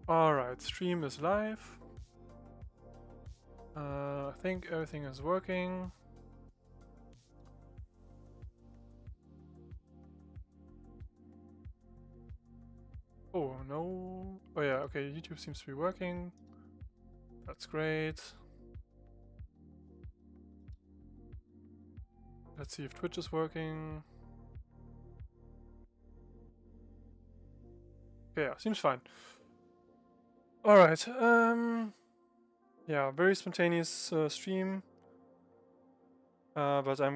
Alright, stream is live. I think everything is working. Oh no. Oh yeah, okay, YouTube seems to be working. That's great. Let's see if Twitch is working. Okay, yeah, seems fine. Alright, yeah, very spontaneous stream. But I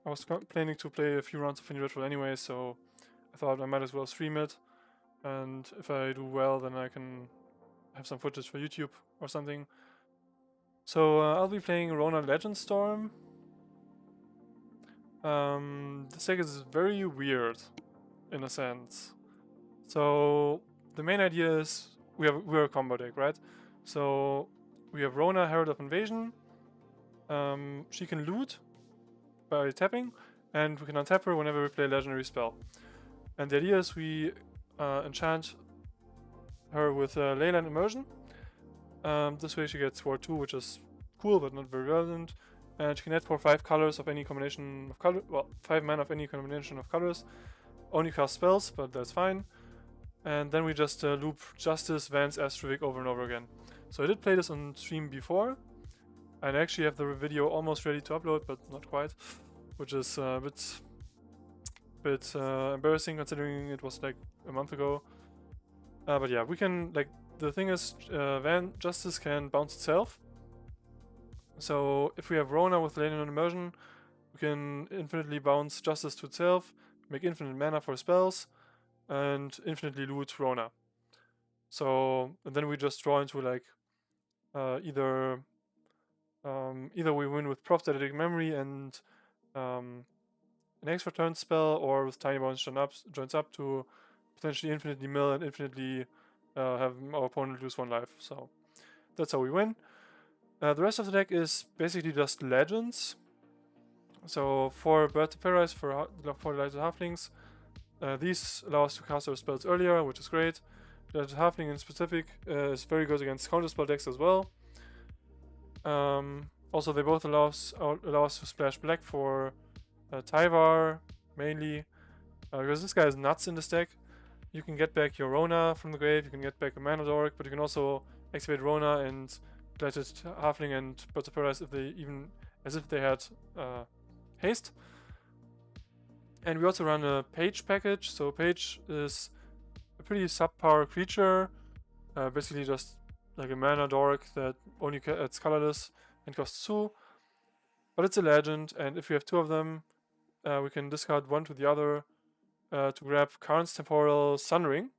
was planning to play a few rounds of Indie Retro anyway, so I thought I might as well stream it. And if I do well, then I can have some footage for YouTube or something. So I'll be playing Rona Legend Storm. This deck is very weird, in a sense. So the main idea is we're a combo deck, right? So we have Rona, Herald of Invasion. She can loot by tapping, and we can untap her whenever we play a legendary spell. And the idea is we enchant her with Leyline Immersion. This way she gets Sword 2, which is cool but not very relevant. And she can add for 5 colors of any combination of color. Well, 5 mana of any combination of colors. Only cast spells, but that's fine. And then we just loop Justice, Vance, Astravic over and over again. So I did play this on stream before. And I actually have the video almost ready to upload, but not quite. Which is a bit embarrassing considering it was like a month ago. But yeah, we can, like, the thing is, Justice can bounce itself. So if we have Rona with Leyline Immersion, we can infinitely bounce Justice to itself, make infinite mana for spells, and infinitely loot Rona. So, and then we just draw into like either we win with Prophetic Memory and an extra turn spell, or with Tiny Bounce joins up to potentially infinitely mill and infinitely have our opponent lose 1 life. So that's how we win. The rest of the deck is basically just legends. So for Bird to Paradise, for the Lighted Halflings, these allow us to cast our spells earlier, which is great. Lighted Halfling in specific is very good against counterspell decks as well. Also, they both allow us to splash black for Tyvar, mainly, because this guy is nuts in this deck. You can get back your Rona from the grave, you can get back a Mana Dork, but you can also activate Rona and Lighted Halfling and Birds of Paradise as if they had haste. And we also run a Page package. So Page is a pretty subpar creature, basically just like a Mana Dork that only adds colorless and costs 2. But it's a legend, and if we have 2 of them, we can discard one to the other to grab Karn's Temporal Sunring,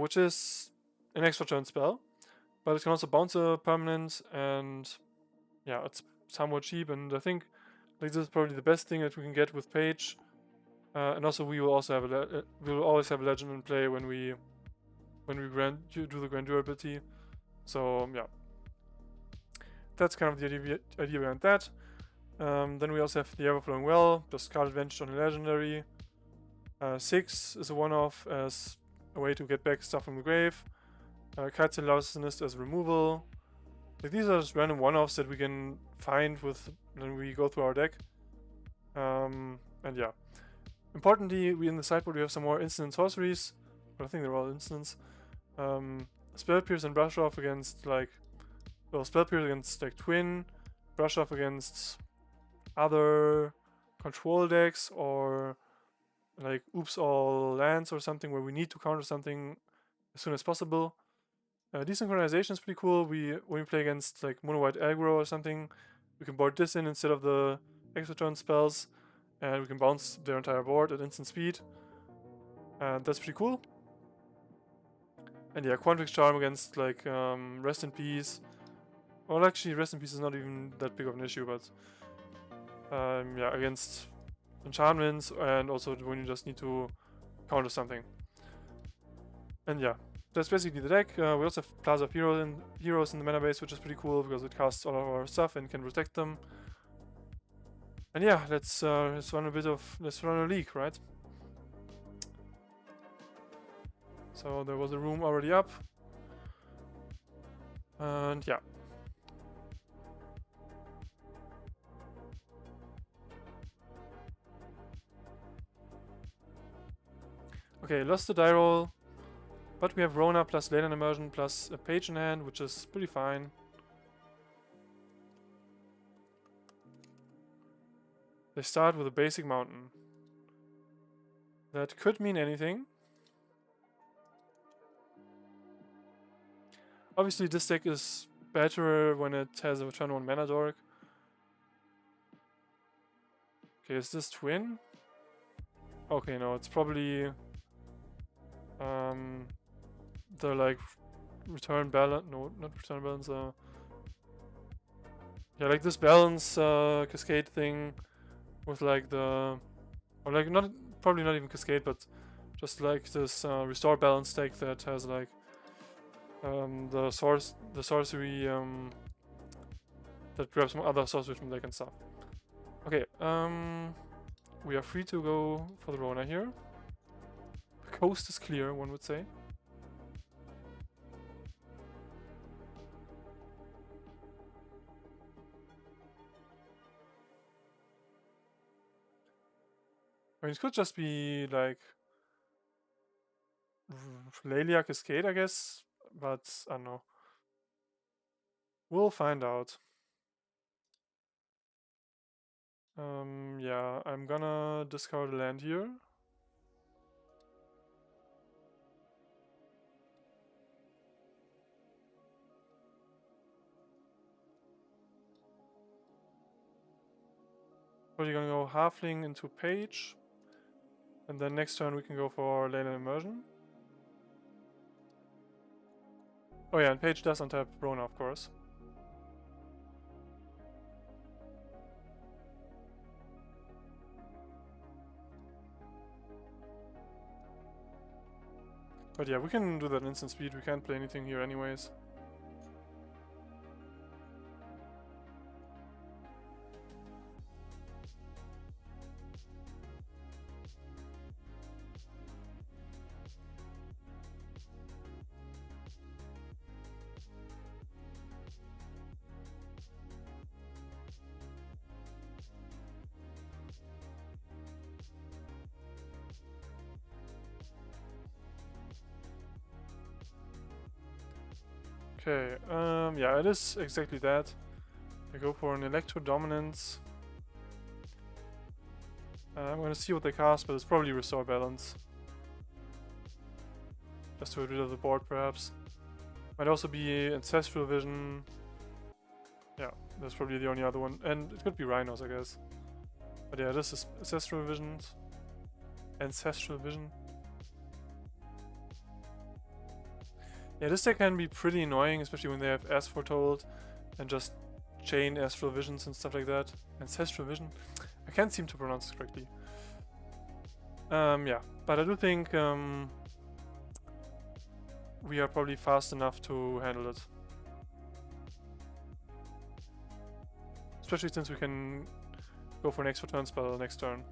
which is an extra turn spell. But it can also bounce a permanent, and yeah, it's somewhat cheap, and I think like this is probably the best thing that we can get with Page. And also we will also have we will always have a legend in play when we do the Grand Durability. So yeah, that's kind of the idea behind that. Then we also have the Everflowing Well, just card advantage on a legendary. 6 is a one-off as a way to get back stuff from the grave. Kitesail Larcenist as removal. Like, these are just random one-offs that we can find when we go through our deck. And yeah. Importantly, in the sideboard we have some more instant sorceries. But I think they're all instants. Spell Pierce and Brush Off against Spell Pierce against like Twin, Brush Off against other control decks, or like Oops All Lands or something where we need to counter something as soon as possible. Desynchronization is pretty cool. When we play against like Mono White Aggro or something, we can board this in instead of the extra turn spells, and we can bounce their entire board at instant speed. And that's pretty cool. And yeah, Quantrix Charm against like Rest in Peace. Well, actually, Rest in Peace is not even that big of an issue, but yeah, against enchantments, and also when you just need to counter something. And yeah, that's basically the deck. We also have Plaza of Heroes in the mana base, which is pretty cool because it casts all of our stuff and can protect them. And yeah, let's run a league, right? So there was a room already up. And yeah. Okay, lost the die roll. But we have Rona plus Leyland Immersion plus a page in hand, which is pretty fine. They start with a basic mountain. That could mean anything. Obviously this deck is better when it has a turn 1 mana dork. Okay, is this twin? Okay, no, it's probably the like return balance. No, not return balance. Yeah, like this balance cascade thing with like the, or like not probably not even cascade, but just like this restore balance deck that has like the sorcery that grabs some other sorcery from deck and stuff. Okay, we are free to go for the Rona here. The coast is clear, one would say. I mean, it could just be like Lelia Cascade, I guess, but I don't know. We'll find out. Yeah, I'm gonna discard a land here. So you're gonna go Halfling into Page. And then next turn we can go for Leyland Immersion. Oh yeah, and Page does untap Rona, of course. But yeah, we can do that instant speed. We can't play anything here anyways. Okay, yeah, it is exactly that. I go for an Electro Dominance. I'm gonna see what they cast, but it's probably Restore Balance. Just to get rid of the board, perhaps. Might also be Ancestral Vision. Yeah, that's probably the only other one. And it could be Rhinos, I guess. But yeah, this is Ancestral Vision. Ancestral Vision. Yeah, this deck can be pretty annoying, especially when they have As Foretold and just chain Astral Visions and stuff like that. Ancestral Vision? I can't seem to pronounce it correctly. Yeah, but I do think we are probably fast enough to handle it. Especially since we can go for an extra turn spell next turn.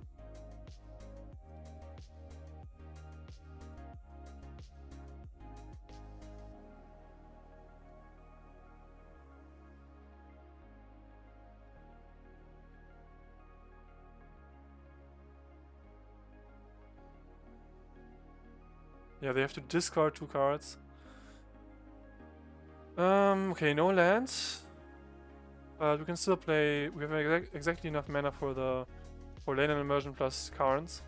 Yeah, they have to discard 2 cards. Okay, no lands. But we can still play. We have exactly enough mana for the Leyland Immersion plus Karns.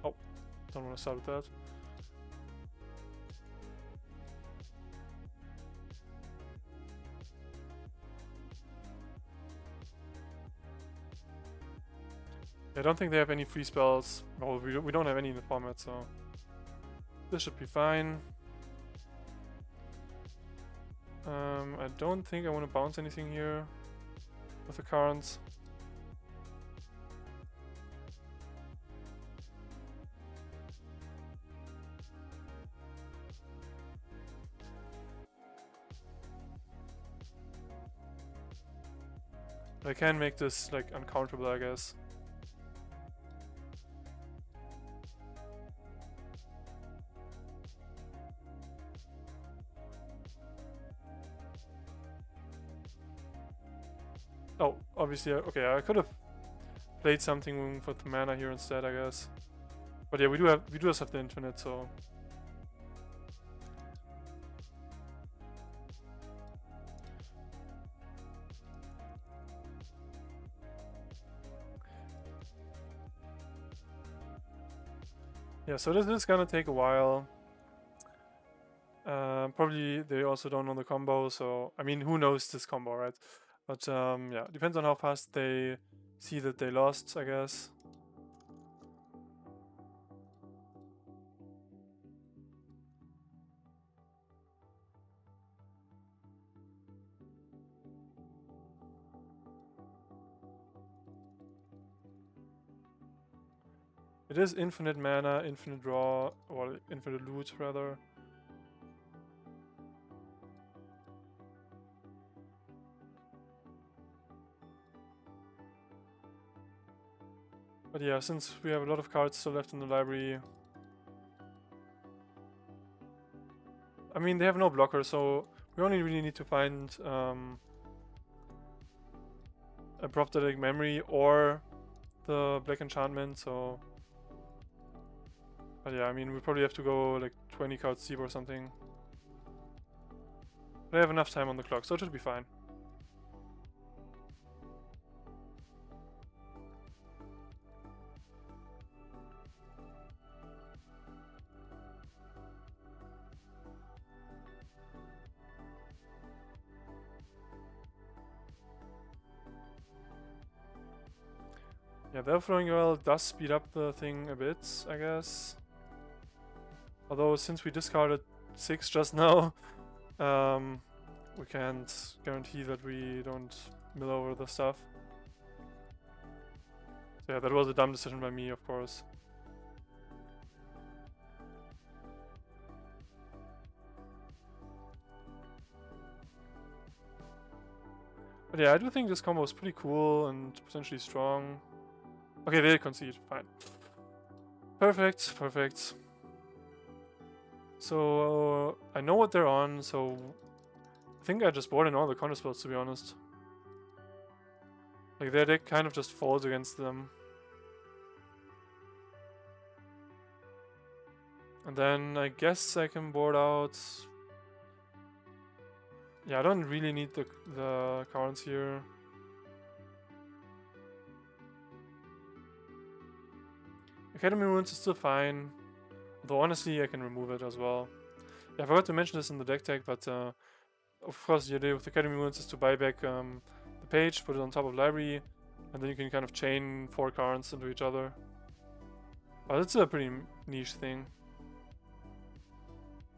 Oh, don't want to start with that. I don't think they have any free spells. Well, we don't have any in the format, so this should be fine. I don't think I want to bounce anything here with the Karns. But I can make this like uncounterable, I guess. Oh, obviously, okay, I could have played something for the mana here instead, I guess. But yeah, we do have the infinite, so yeah. So this is gonna take a while. Probably they also don't know the combo, so I mean, who knows this combo, right? But yeah, depends on how fast they see that they lost, I guess. It is infinite mana, infinite draw, or infinite loot rather. But yeah, since we have a lot of cards still left in the library, I mean, they have no blocker, so we only really need to find a prophetic memory or the black enchantment, so... But yeah, I mean, we probably have to go like 20 cards deep or something. But I have enough time on the clock, so it should be fine. Yeah, the Throwing Well does speed up the thing a bit, I guess. Although, since we discarded 6 just now, we can't guarantee that we don't mill over the stuff. So yeah, that was a dumb decision by me, of course. But yeah, I do think this combo is pretty cool and potentially strong. Okay, they concede, fine. Perfect, perfect. So, I know what they're on, so I think I just bought in all the counter spells, to be honest. Like, their deck kind of just falls against them. And then I guess I can board out... Yeah, I don't really need the cards here. Academy Ruins is still fine. Though honestly, I can remove it as well. Yeah, I forgot to mention this in the deck tag, but of course the idea with Academy Ruins is to buy back the page, put it on top of library, and then you can kind of chain 4 cards into each other. But it's a pretty niche thing.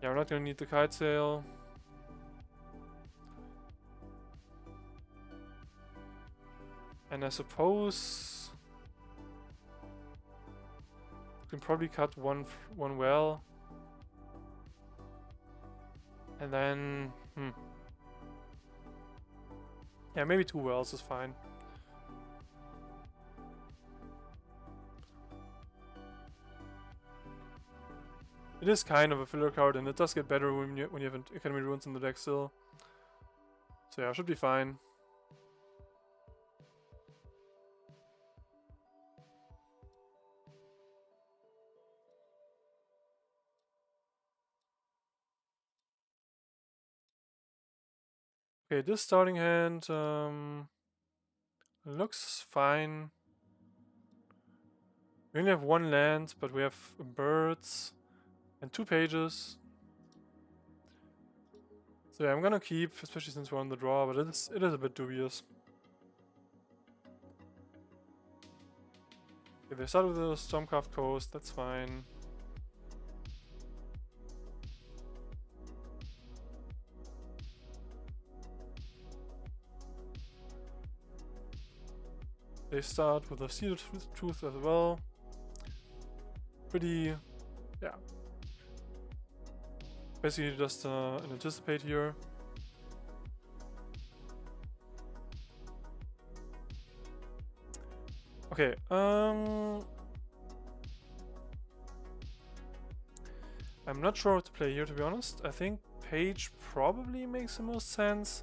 Yeah, we're not gonna need the Kite Sail. And I suppose we can probably cut one well. And then, yeah, maybe 2 wells is fine. It is kind of a filler card, and it does get better when you have Academy Ruins in the deck still. So yeah, should be fine. Okay, this starting hand looks fine. We only have 1 land, but we have birds and 2 pages. So yeah, I'm gonna keep, especially since we're on the draw, but it is a bit dubious. Okay, they start with the Stormcraft Coast, that's fine. They start with a Sealed Truth as well. Pretty, yeah. Basically just an anticipate here. Okay, I'm not sure what to play here, to be honest. I think Page probably makes the most sense.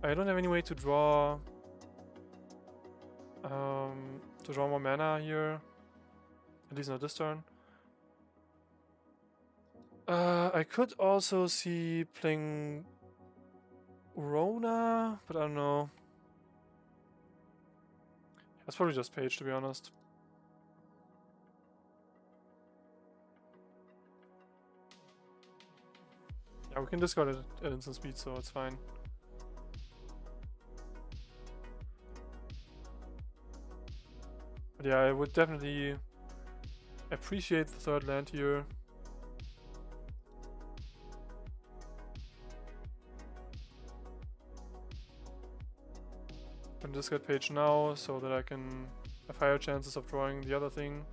I don't have any way to draw to draw more mana here. At least not this turn. I could also see playing Rona, but I don't know. That's probably just Page, to be honest. Yeah, we can discard it at instant speed, so it's fine. But yeah, I would definitely appreciate the third land here. I'm gonna discard Page now so that I can have higher chances of drawing the other thing.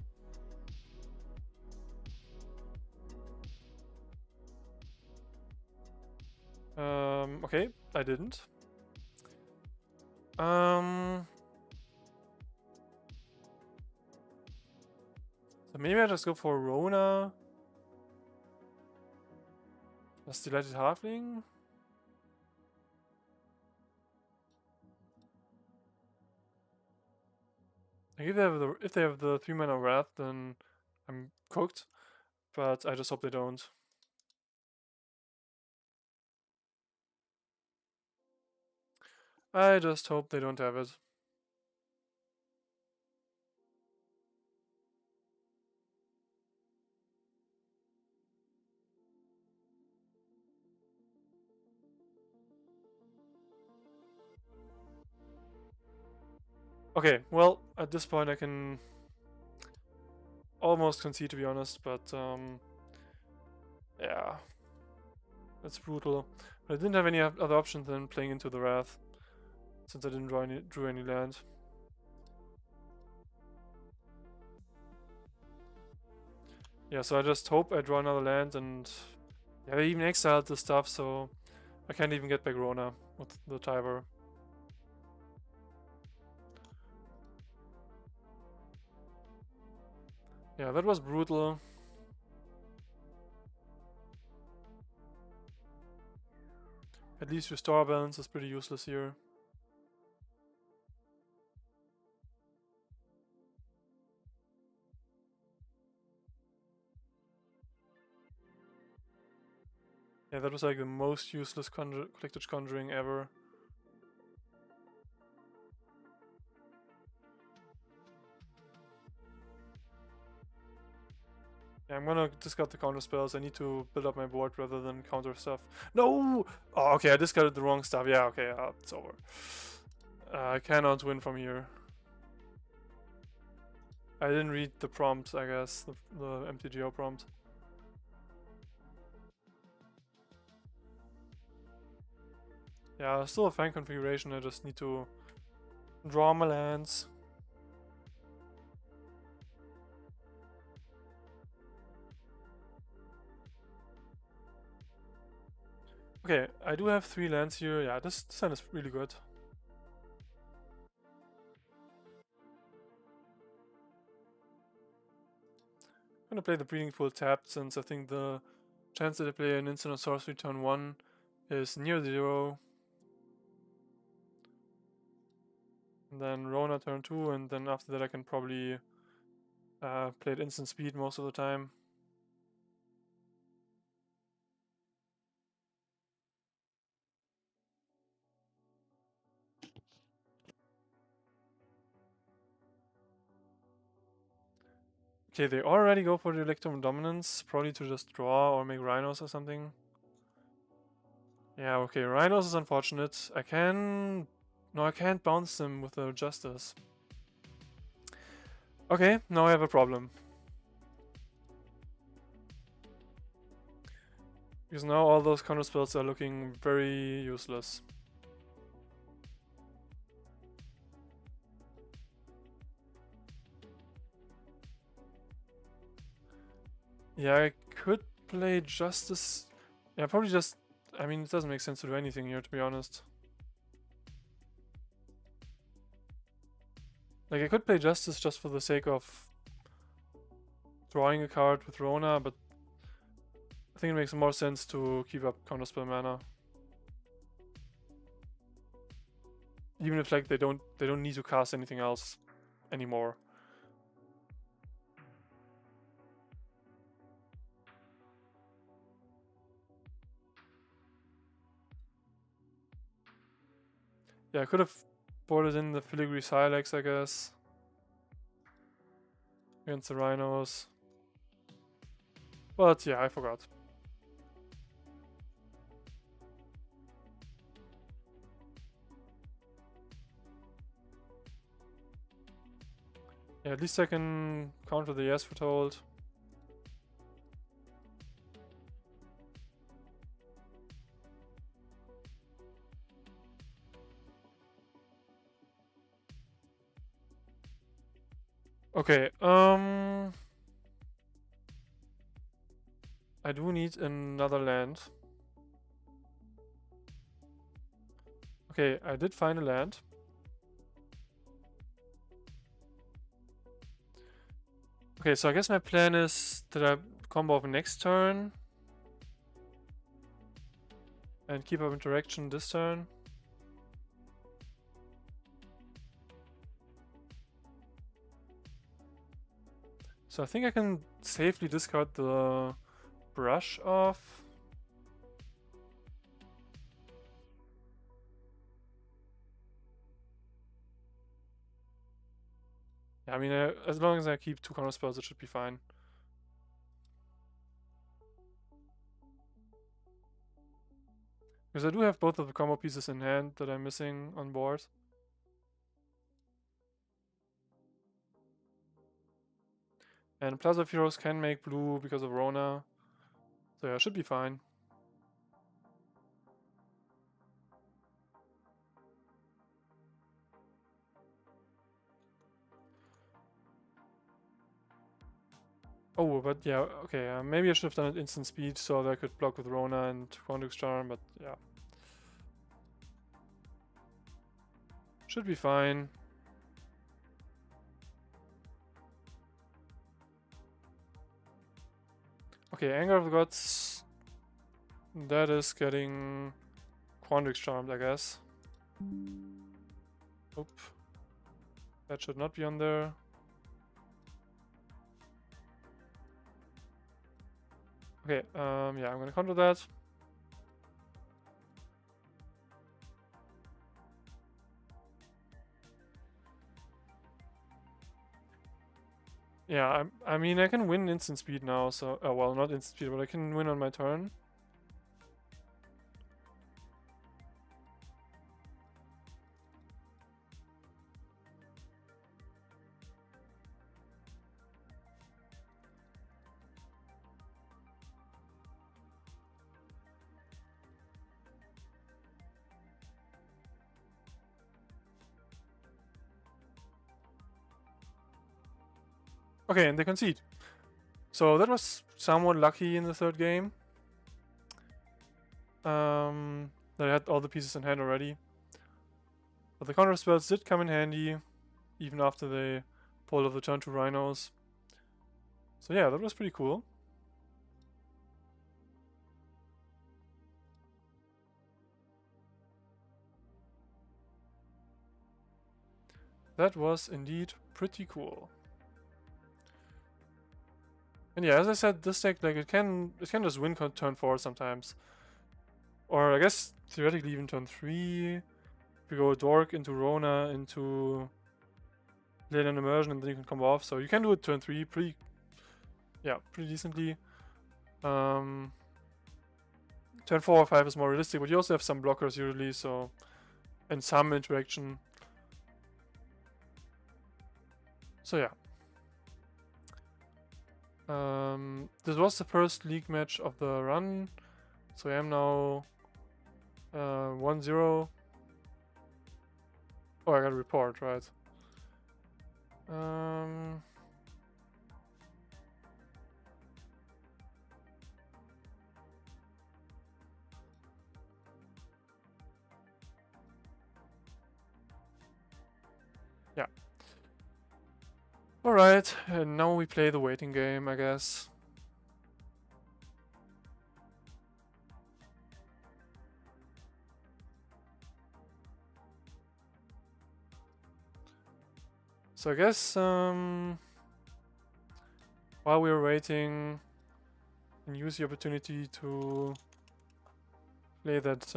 Okay, I didn't. So maybe I just go for Rona. Plus Delighted Halfling. Like if they have the 3-mana Wrath, then I'm cooked. But I just hope they don't. I just hope they don't have it. Okay, well, at this point I can almost concede, to be honest, but yeah, that's brutal. But I didn't have any other option than playing into the Wrath, since I didn't drew any land. Yeah, so I just hope I draw another land, and yeah, I even exiled the stuff, so I can't even get back Rona with the Tiber. Yeah, that was brutal. At least Restore Balance is pretty useless here. Yeah, that was like the most useless Collected Conjuring ever. Yeah, I'm gonna discard the counter spells. I need to build up my board rather than counter stuff. No! Oh, okay, I discarded the wrong stuff. Yeah, okay, it's over. I cannot win from here. I didn't read the prompt, I guess, the MTGO prompt. Yeah, still a fine configuration. I just need to draw my lands. Okay, I do have 3 lands here. Yeah, this hand is really good. I'm gonna play the Breeding Pool tapped, since I think the chance that I play an instant or sorcery turn 1 is near 0. And then Rona turn 2, and then after that I can probably play at instant speed most of the time. Okay, they already go for the Electrum Dominance, probably to just draw or make Rhinos or something. Yeah, okay, Rhinos is unfortunate. I can't bounce them with the Justice. Okay, now I have a problem. Because now all those counter spells are looking very useless. Yeah, I could play Justice. Yeah, probably just... I mean, it doesn't make sense to do anything here, to be honest. Like, I could play Justice just for the sake of drawing a card with Rona, but I think it makes more sense to keep up counterspell mana. Even if like they don't need to cast anything else. anymore. Yeah, I could have boarded in the filigree Silex, I guess, against the rhinos. But yeah, I forgot. Yeah, at least I can counter the yes foretold. Okay, I do need another land. Okay, I did find a land. Okay, so I guess my plan is that I combo up next turn and keep up interaction this turn. So I think I can safely discard the brush off. Yeah, I mean, as long as I keep 2 counter spells, it should be fine. Because I do have both of the combo pieces in hand that I'm missing on board. And Plaza of Heroes can make blue because of Rona. So yeah, should be fine. Oh, but yeah, okay, maybe I should have done it instant speed so that I could block with Rona and Quandrix Charm, but yeah. Should be fine. Okay, Anger of the Gods. That is getting Quandrix Charmed, I guess. Oop. That should not be on there. Okay, yeah, I'm gonna counter that. Yeah, I mean, I can win instant speed now, so... well, not instant speed, but I can win on my turn. Okay, and they concede. So that was somewhat lucky in the third game. That I had all the pieces in hand already. But the counter spells did come in handy, even after they pulled off the turn 2 rhinos. So yeah, that was pretty cool. That was indeed pretty cool. And yeah, as I said, this deck, like, it can just win turn 4 sometimes. Or I guess theoretically even turn 3. If you go Dork into Rona into Leyland Immersion, and then you can come off. So you can do it turn 3 pretty decently. Turn 4 or 5 is more realistic, but you also have some blockers usually, so... and some interaction. So yeah. This was the first league match of the run, so I am now 1-0. Oh, I got a report, right. Yeah. Alright, and now we play the waiting game, I guess. So I guess while we're waiting, you can use the opportunity to play that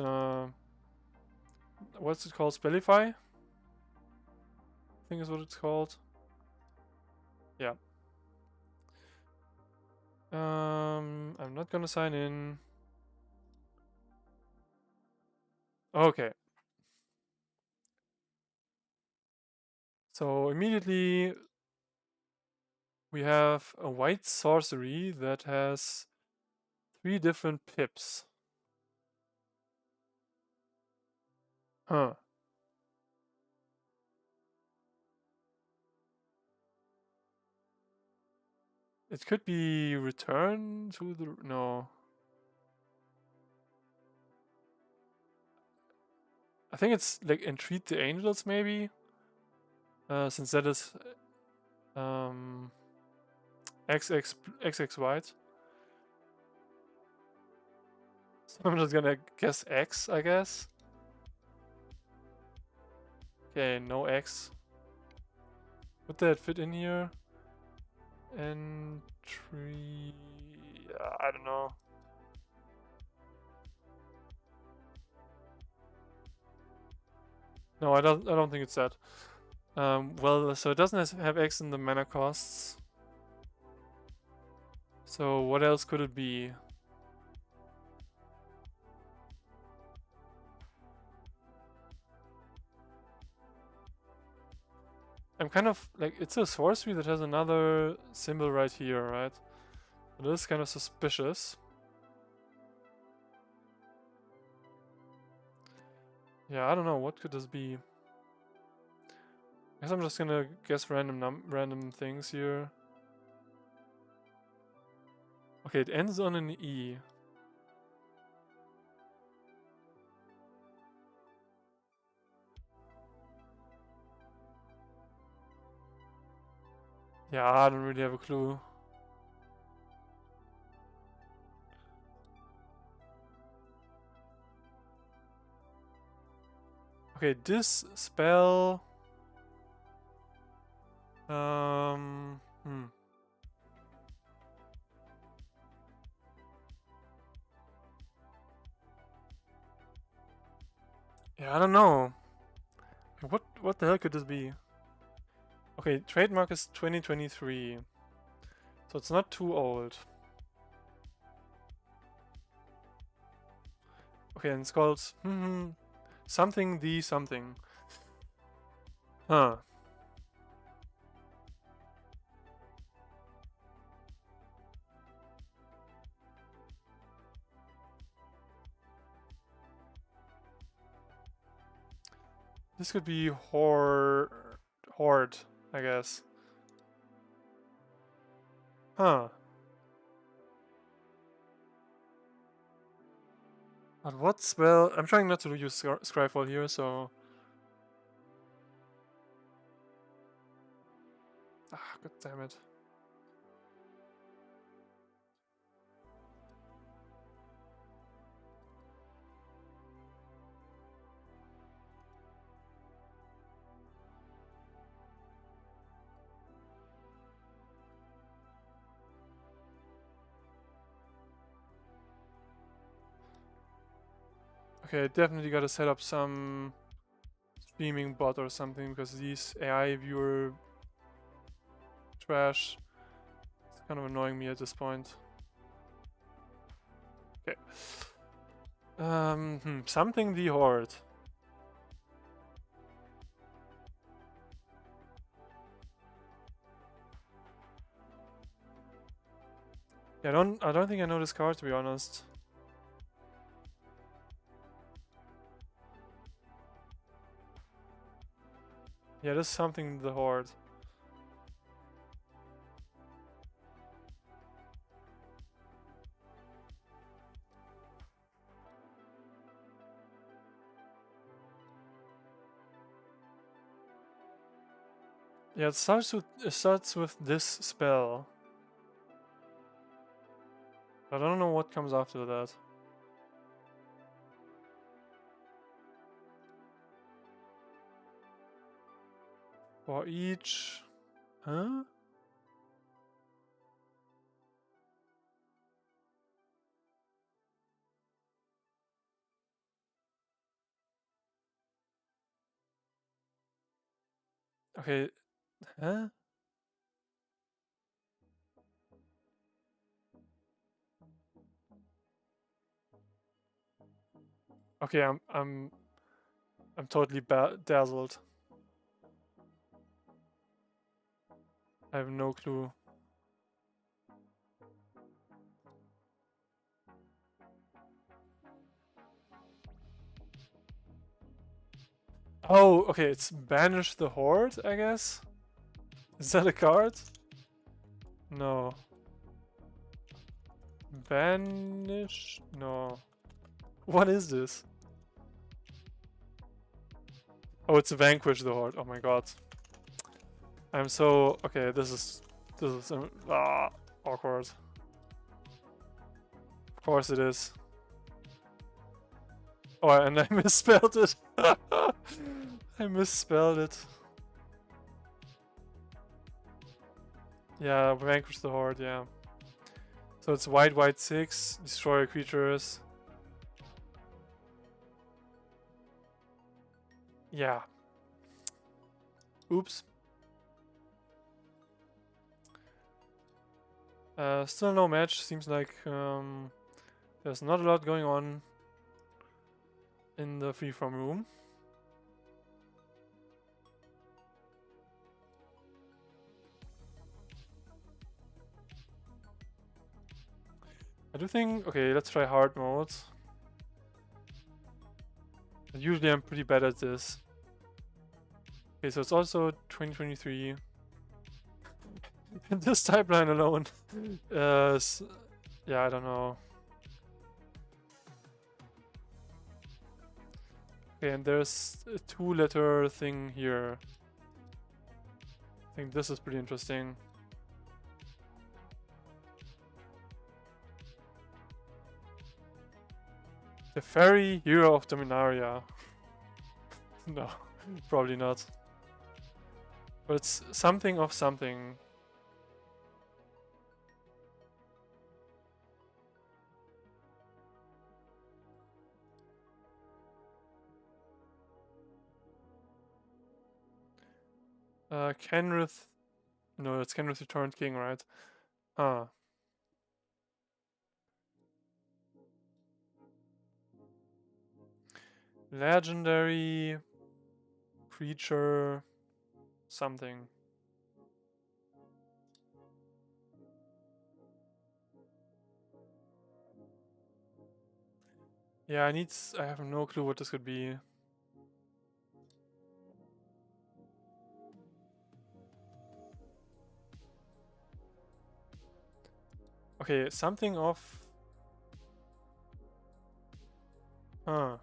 what's it called? Spellify? I think is what it's called. Yeah. I'm not gonna sign in. Okay. So immediately we have a white sorcery that has 3 different pips. Huh. It could be return to the... No. I think it's like entreat the angels maybe? Since that is XX white. So I'm just gonna guess X, I guess. Okay, no X. Would that fit in here? Entry... I don't know. No, I don't think it's that. Well, so it doesn't have X in the mana costs. So what else could it be? I'm kind of like, it's a sorcery that has another symbol right here, right? It is kind of suspicious. Yeah, I don't know, what could this be? I guess I'm just gonna guess random things here. Okay, it ends on an E. Yeah, I don't really have a clue. Okay, this spell... Yeah, I don't know. What the hell could this be? Okay, trademark is 2023. So it's not too old. Okay, and it's called something the something. Huh. This could be horde, I guess. Huh. But what spell? I'm trying not to use Scryfall here, so... Ah, god damn it. Okay, definitely gotta set up some streaming bot or something, because these AI viewer trash is kind of annoying me at this point. Okay. Something the horde. Yeah, I don't think I know this card, to be honest. Yeah, this is something the horde. Yeah, it starts with this spell. I don't know what comes after that. For each... Huh? Okay, huh? Okay, I'm totally dazzled. I have no clue. Oh, okay, it's Banish the Horde, I guess? Is that a card? No. Banish? No. What is this? Oh, it's Vanquish the Horde. Oh my god. I'm so... Okay, this is awkward. Of course it is. Oh, and I misspelled it. I misspelled it. Yeah, Vanquish the Horde, yeah. So it's white 6, destroy creatures. Yeah. Oops. Still no match. Seems like there's not a lot going on in the freeform room. I do think... Okay, let's try hard mode. Usually I'm pretty bad at this. Okay, so it's also 2023. This type line alone. Yeah, I don't know. Okay, and there's a 2-letter thing here. I think this is pretty interesting. The Fairy Hero of Dominaria. No, probably not. But it's something of something. Kenrith. No, it's Kenrith Returned King, right? Huh. Legendary creature something. Yeah, I have no clue what this could be. Okay, something of... Huh.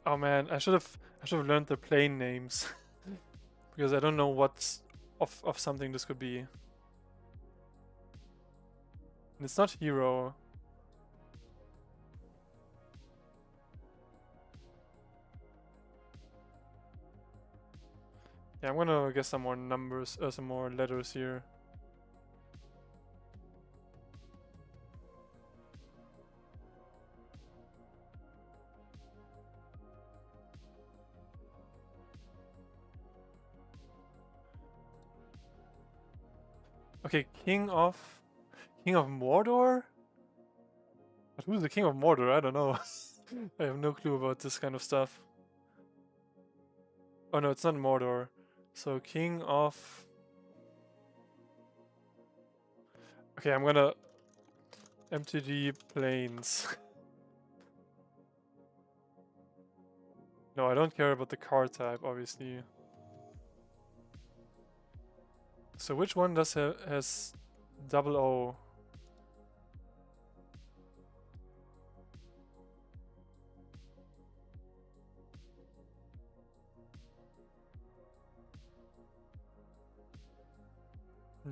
Oh man, I should have learned the plane names. Because I don't know what of something this could be. And it's not hero. Yeah, I'm gonna get some more numbers, some more letters here. Okay, King of Mordor? But who's the King of Mordor? I don't know. I have no clue about this kind of stuff. Oh no, it's not Mordor. So King of... Okay, I'm gonna... MTG Planes. No, I don't care about the card type, obviously. So which one has double O?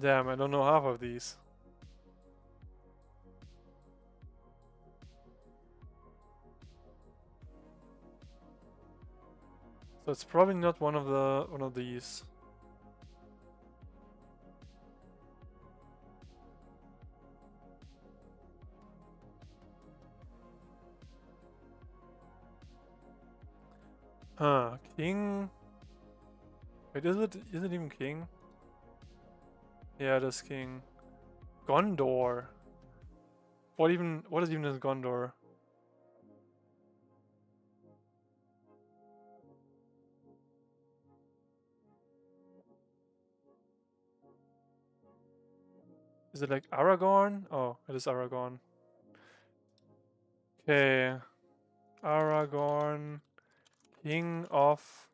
Damn, I don't know half of these. So it's probably not one of these. Huh, king. Wait, is it even king? Yeah, it is king. Gondor. What is even this Gondor? Is it like Aragorn? Oh, it is Aragorn. Okay. Aragorn. King of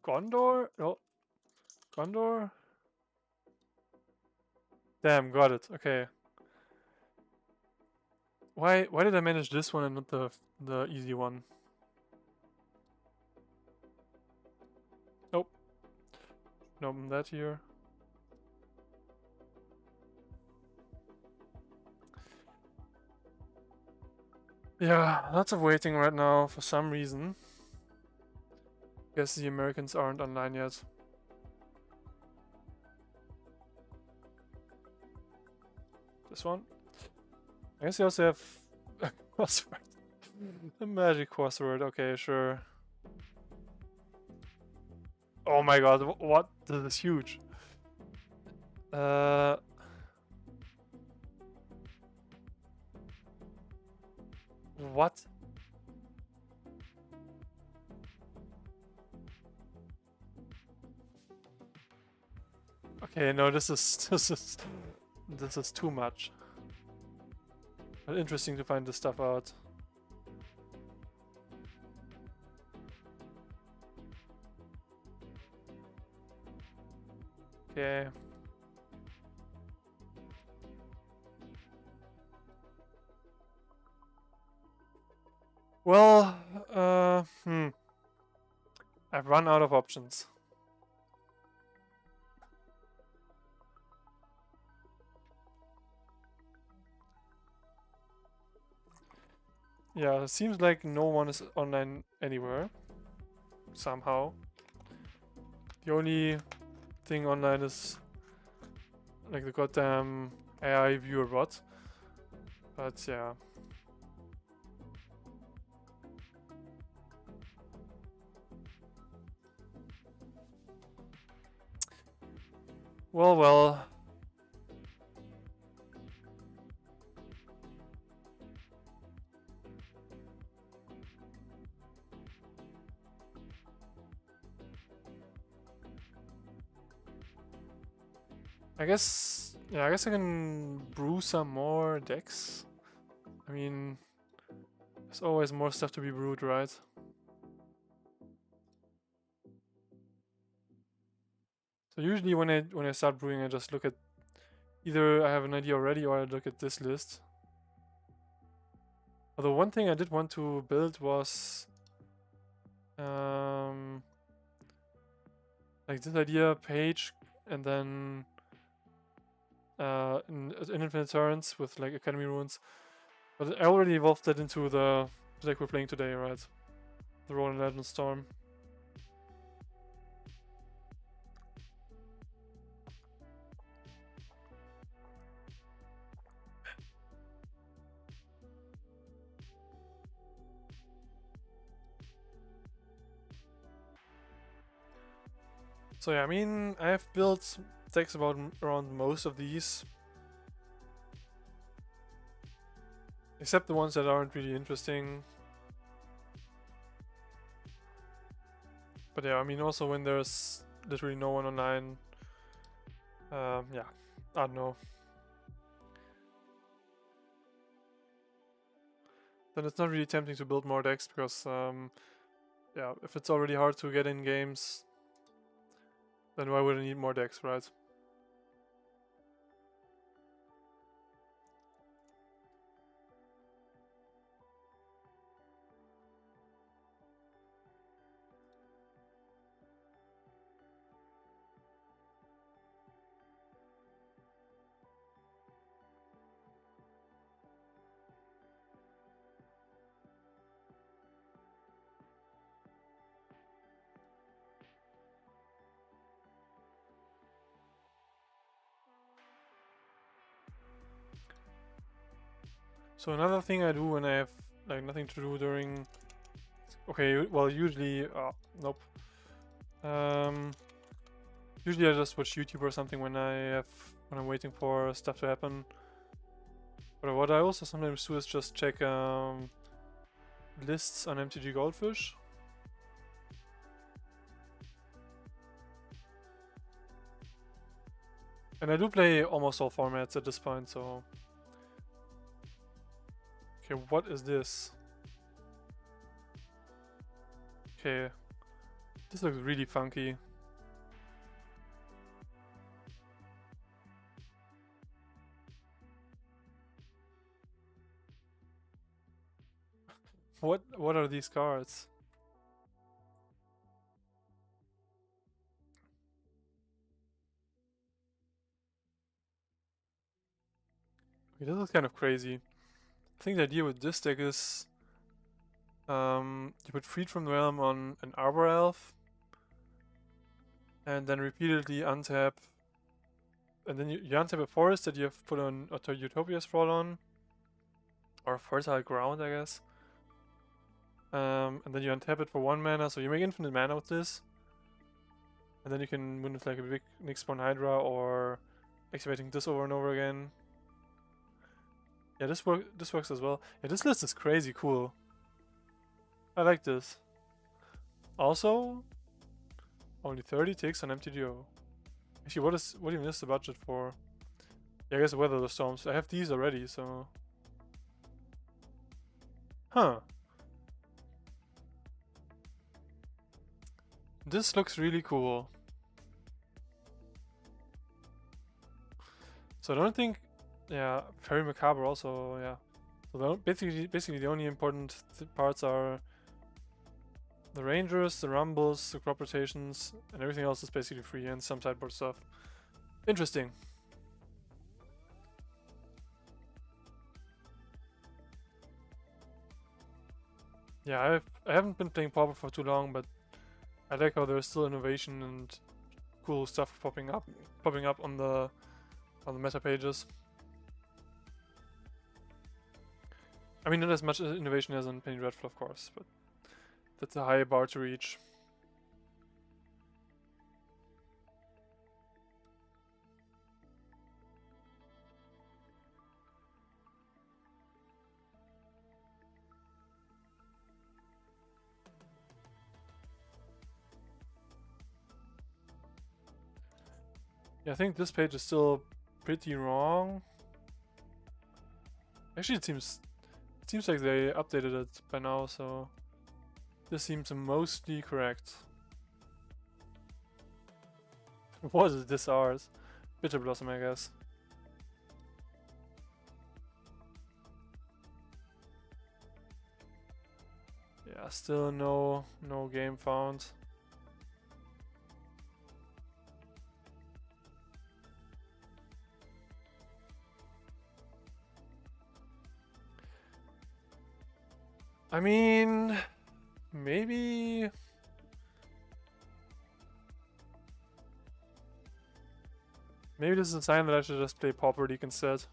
Gondor? No. Gondor? Damn, got it. Okay. Why did I manage this one and not the easy one? Nope. Nope, that here. Yeah, lots of waiting right now for some reason. Guess the Americans aren't online yet. This one? I guess you also have a crossword. A magic crossword, okay, sure. Oh my god, what? This is huge. What? Okay, no, this is this is too much. But interesting to find this stuff out. Okay. Well, I've run out of options. Yeah, it seems like no one is online anywhere. Somehow. The only thing online is like the goddamn AI viewer bot. But yeah. Well, well. I guess, yeah, I guess I can brew some more decks. I mean, there's always more stuff to be brewed, right? So usually when I start brewing, I just look at either I have an idea already or I look at this list. Although one thing I did want to build was like this idea page and then in infinite turns with like academy runes. But I already evolved that into the deck we're playing today, right? The Rona Legend Storm. So yeah, I mean, I have built decks around most of these. Except the ones that aren't really interesting. But yeah, I mean also when there's literally no one online. Yeah, I don't know. Then it's not really tempting to build more decks because yeah, if it's already hard to get in games, then why would I need more decks, right? So another thing I do when I have like nothing to do during... Okay, well usually... nope. Usually I just watch YouTube or something when I'm waiting for stuff to happen. But what I also sometimes do is just check lists on MTG Goldfish. And I do play almost all formats at this point, so... Okay, what is this? Okay. This looks really funky. What are these cards? Okay, this is kind of crazy. I think the idea with this deck is you put Freed from the Realm on an Arbor Elf and then repeatedly untap, and then you untap a forest that you have put on a Utopia Sprawl on, or Fertile Ground, I guess. And then you untap it for 1 mana, so you make infinite mana with this. And then you can win with like a big Nyx Spawn Hydra or activating this over and over again. Yeah, this works as well. Yeah, this list is crazy cool. I like this. Also, only 30 ticks on MTGO. Actually, what even is the budget for? Yeah, I guess Weather the Storms. I have these already, so... Huh. This looks really cool. So I don't think... Yeah, Fairy Macabre also, yeah. So basically the only important parts are the Rangers, the Rumbles, the crop rotations, and everything else is basically free, and some sideboard stuff. Interesting. Yeah, I haven't been playing Pauper for too long, but I like how there's still innovation and cool stuff popping up on the meta pages. I mean, not as much innovation as on Penny Dreadful, of course, but that's a high bar to reach. Yeah, I think this page is still pretty wrong. Actually, it seems like they updated it by now, so this seems mostly correct. What is this ours? Bitter Blossom, I guess. Yeah, still no game found. I mean, maybe... Maybe this is a sign that I should just play Pauper League instead.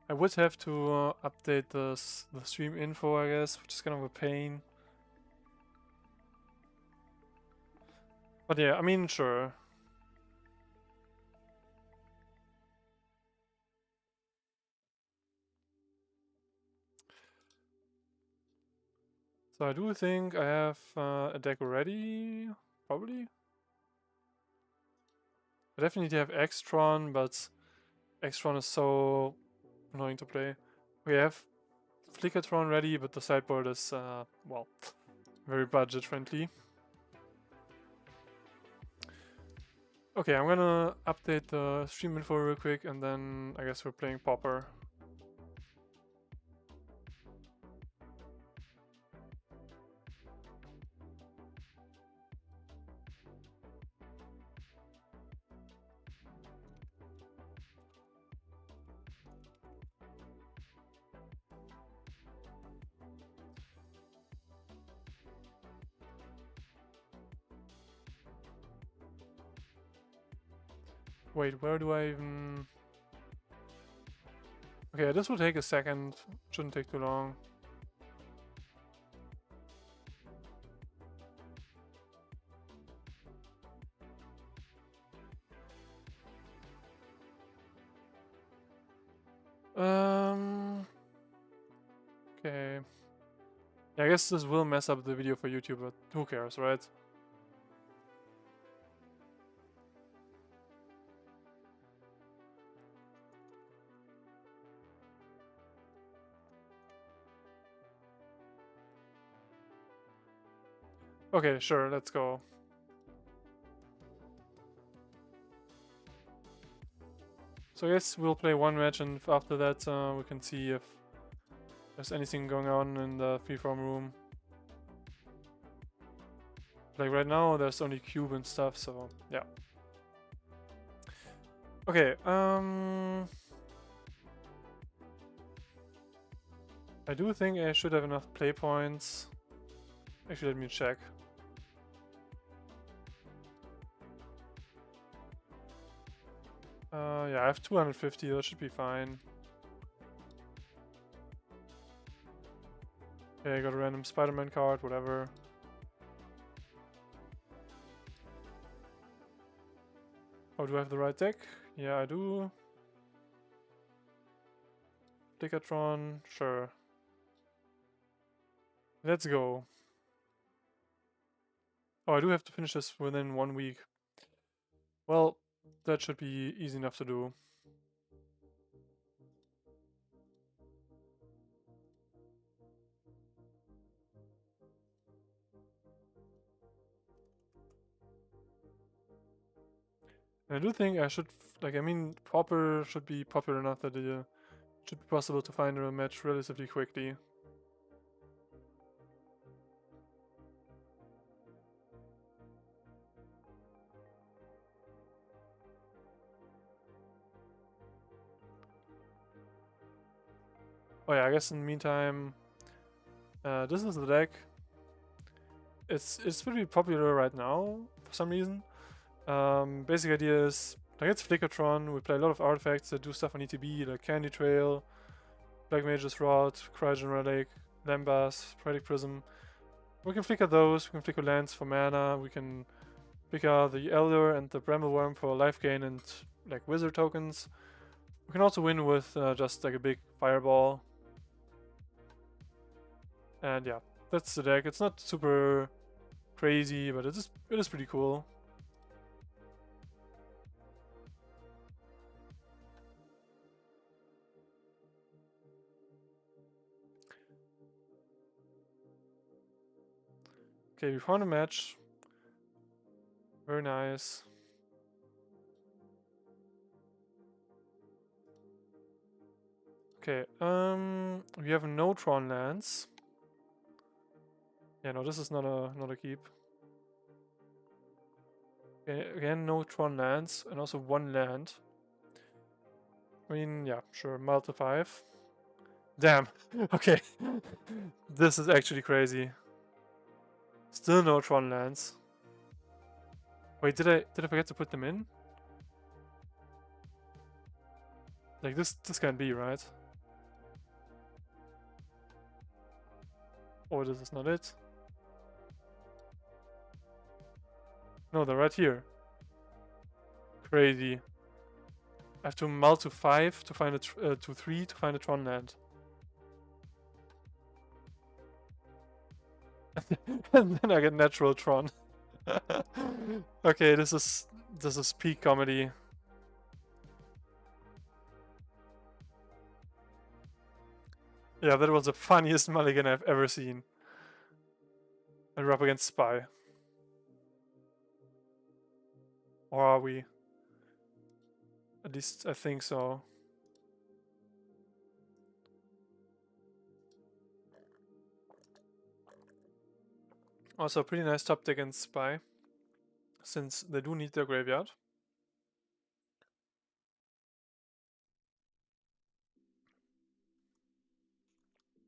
I would have to update the stream info, I guess, which is kind of a pain. But yeah, I mean, sure. So I do think I have a deck ready, probably. I definitely have Extron, but Extron is so annoying to play. We have Flickertron ready, but the sideboard is, well, very budget friendly. Okay, I'm gonna update the stream info real quick, and then I guess we're playing Pauper. Wait, where do I even... Okay, this will take a second. Shouldn't take too long. Okay. Yeah, I guess this will mess up the video for YouTube, but who cares, right? Okay, sure, let's go. So I guess we'll play one match, and after that we can see if there's anything going on in the freeform room. Like right now, there's only cube and stuff, so yeah. Okay, I do think I should have enough play points. Actually, let me check. Yeah, I have 250, that should be fine. Okay, I got a random Spider-Man card, whatever. Oh, do I have the right deck? Yeah, I do. Decathlon, sure. Let's go. Oh, I do have to finish this within 1 week. Well, that should be easy enough to do. And I do think I should, like, I mean, Pauper should be popular enough that it should be possible to find a match relatively quickly. Oh yeah, I guess in the meantime, this is the deck. It's pretty popular right now for some reason. Basic idea is, like, it's Flickertron. We play a lot of artifacts that do stuff on ETB, like Candy Trail, Black Mage's Rod, Cryogen Relic, Lambas, Predict Prism. We can flicker those, we can flicker lands for mana, we can flicker the Elder and the Brambleworm for life gain and like wizard tokens. We can also win with just like a big fireball. And yeah, that's the deck. It's not super crazy, but it is pretty cool. Okay, we found a match. Very nice. Okay, we have no Tron lands. Yeah, no, this is not a keep. Okay, again, no Tron lands, and also one land. I mean, yeah, sure, multi 5. Damn, okay. This is actually crazy. Still no Tron lands. Wait, did I forget to put them in? Like this can't be, right? Or this is not it? No, they're right here. Crazy. I have to multi 5 to find a to 3 to find a Tron land. And then I get natural Tron. Okay, this is peak comedy. Yeah, that was the funniest mulligan I've ever seen. And we're up against Spy. Or are we? At least I think so. Also, pretty nice top deck against Spy, since they do need their graveyard.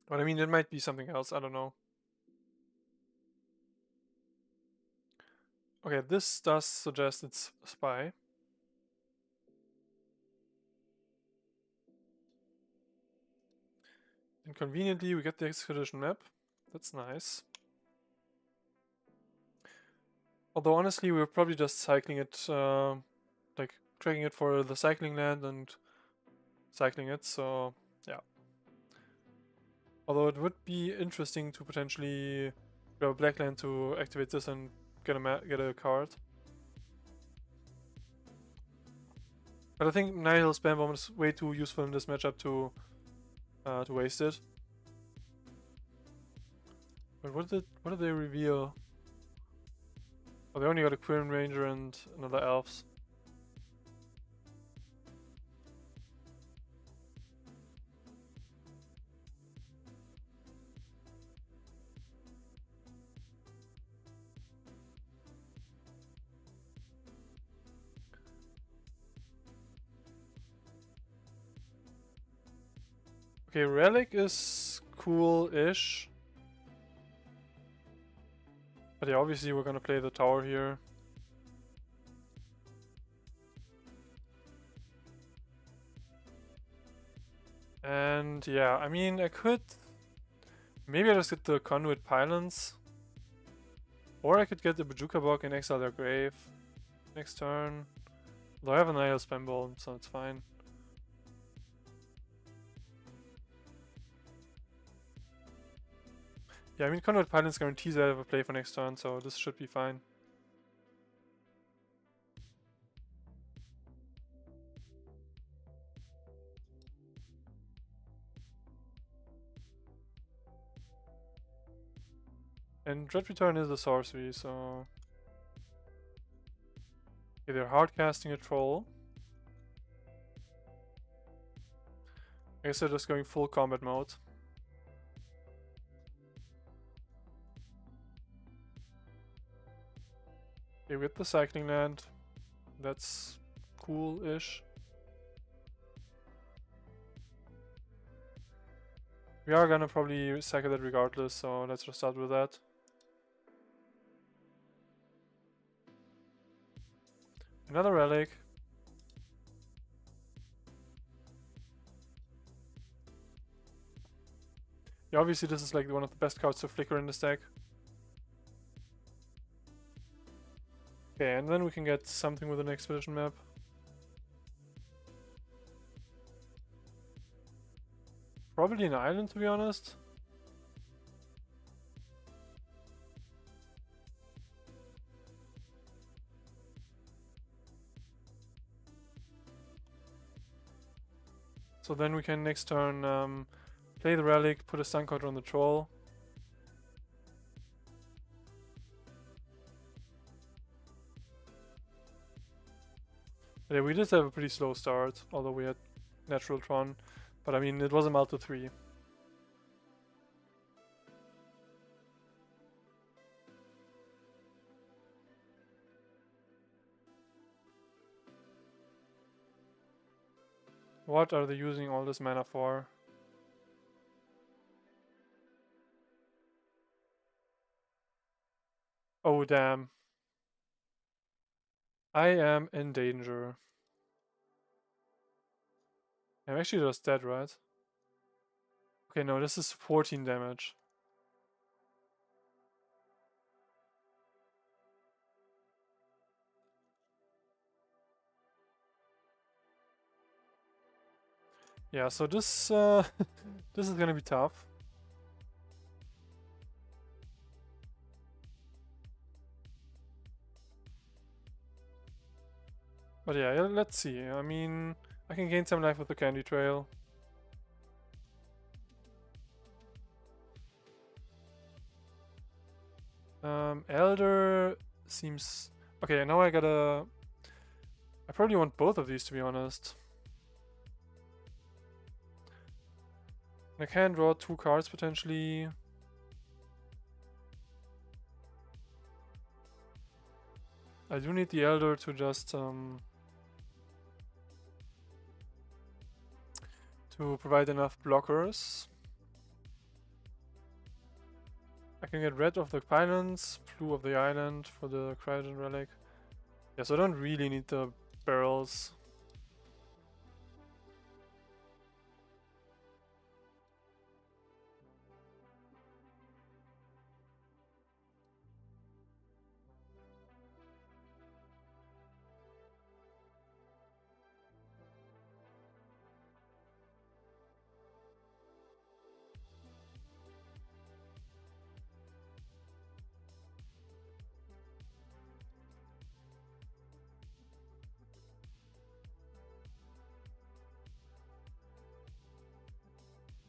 But I mean, it might be something else, I don't know. Okay, this does suggest it's Spy. And conveniently, we get the expedition map. That's nice. Although honestly, we're probably just cycling it, like tracking it for the cycling land and cycling it, so yeah. Although it would be interesting to potentially grab a black land to activate this and get a card. But I think Nihil Spam Bomb is way too useful in this matchup to waste it. But what did they reveal? Oh, they only got a Quirn Ranger and another Elves. Okay, Relic is cool-ish. But yeah, obviously we're gonna play the tower here. And yeah, I mean, I could... Maybe I just get the Conduit Pylons. Or I could get the Bajuka Bog and exile their grave next turn. Though I have an Nihil Spam Bomb, so it's fine. Yeah, I mean, Conduit Pylons guarantees I have a play for next turn, so this should be fine. And Dread Return is a sorcery, so... Okay, they're hard casting a troll. I guess they're just going full combat mode. Okay, we get the cycling land. That's cool-ish. We are gonna probably cycle that regardless, so let's just start with that. Another relic. Yeah, obviously this is like one of the best cards to flicker in this deck. Okay, and then we can get something with an expedition map. Probably an island, to be honest. So then we can next turn play the relic, put a stun counter on the troll. But yeah, we did have a pretty slow start, although we had natural Tron. But I mean, it was a Malto 3. What are they using all this mana for? Oh damn. I am in danger. I'm actually just dead, right? Okay, no, this is 14 damage. Yeah, so this this is gonna be tough. But yeah, let's see. I mean, I can gain some life with the Candy Trail. Elder seems... Okay, now I gotta... I probably want both of these, to be honest. I can draw 2 cards, potentially. I do need the Elder to just... to provide enough blockers. I can get rid of the pylons, blue of the island for the Cryogen Relic. Yeah, so I don't really need the barrels.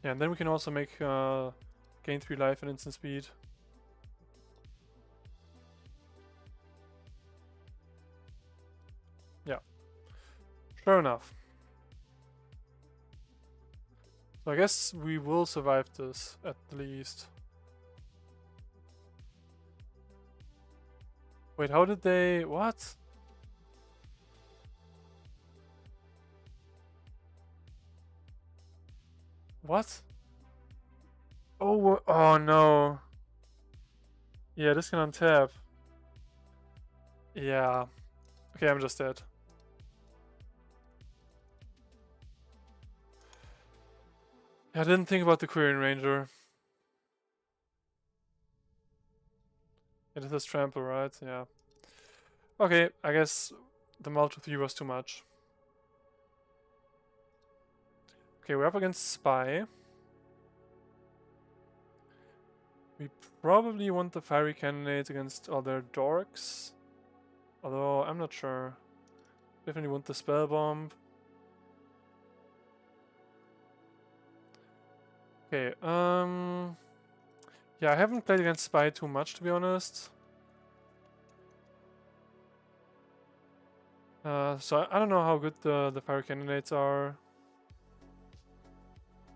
Yeah, and then we can also make gain 3 life and instant speed. Yeah, sure enough. So I guess we will survive this at least. Wait, how did they... what? What? Oh, oh no. Yeah, this can untap. Yeah. Okay, I'm just dead. Yeah, I didn't think about the Quirion Ranger. Yeah, this is trample, right? Yeah. Okay, I guess the multi 3 was too much. Okay, we're up against Spy. We probably want the fiery cannonades against other dorks. Although, I'm not sure. Definitely want the spell bomb. Okay, yeah, I haven't played against Spy too much, to be honest. So I don't know how good the fire cannonades are.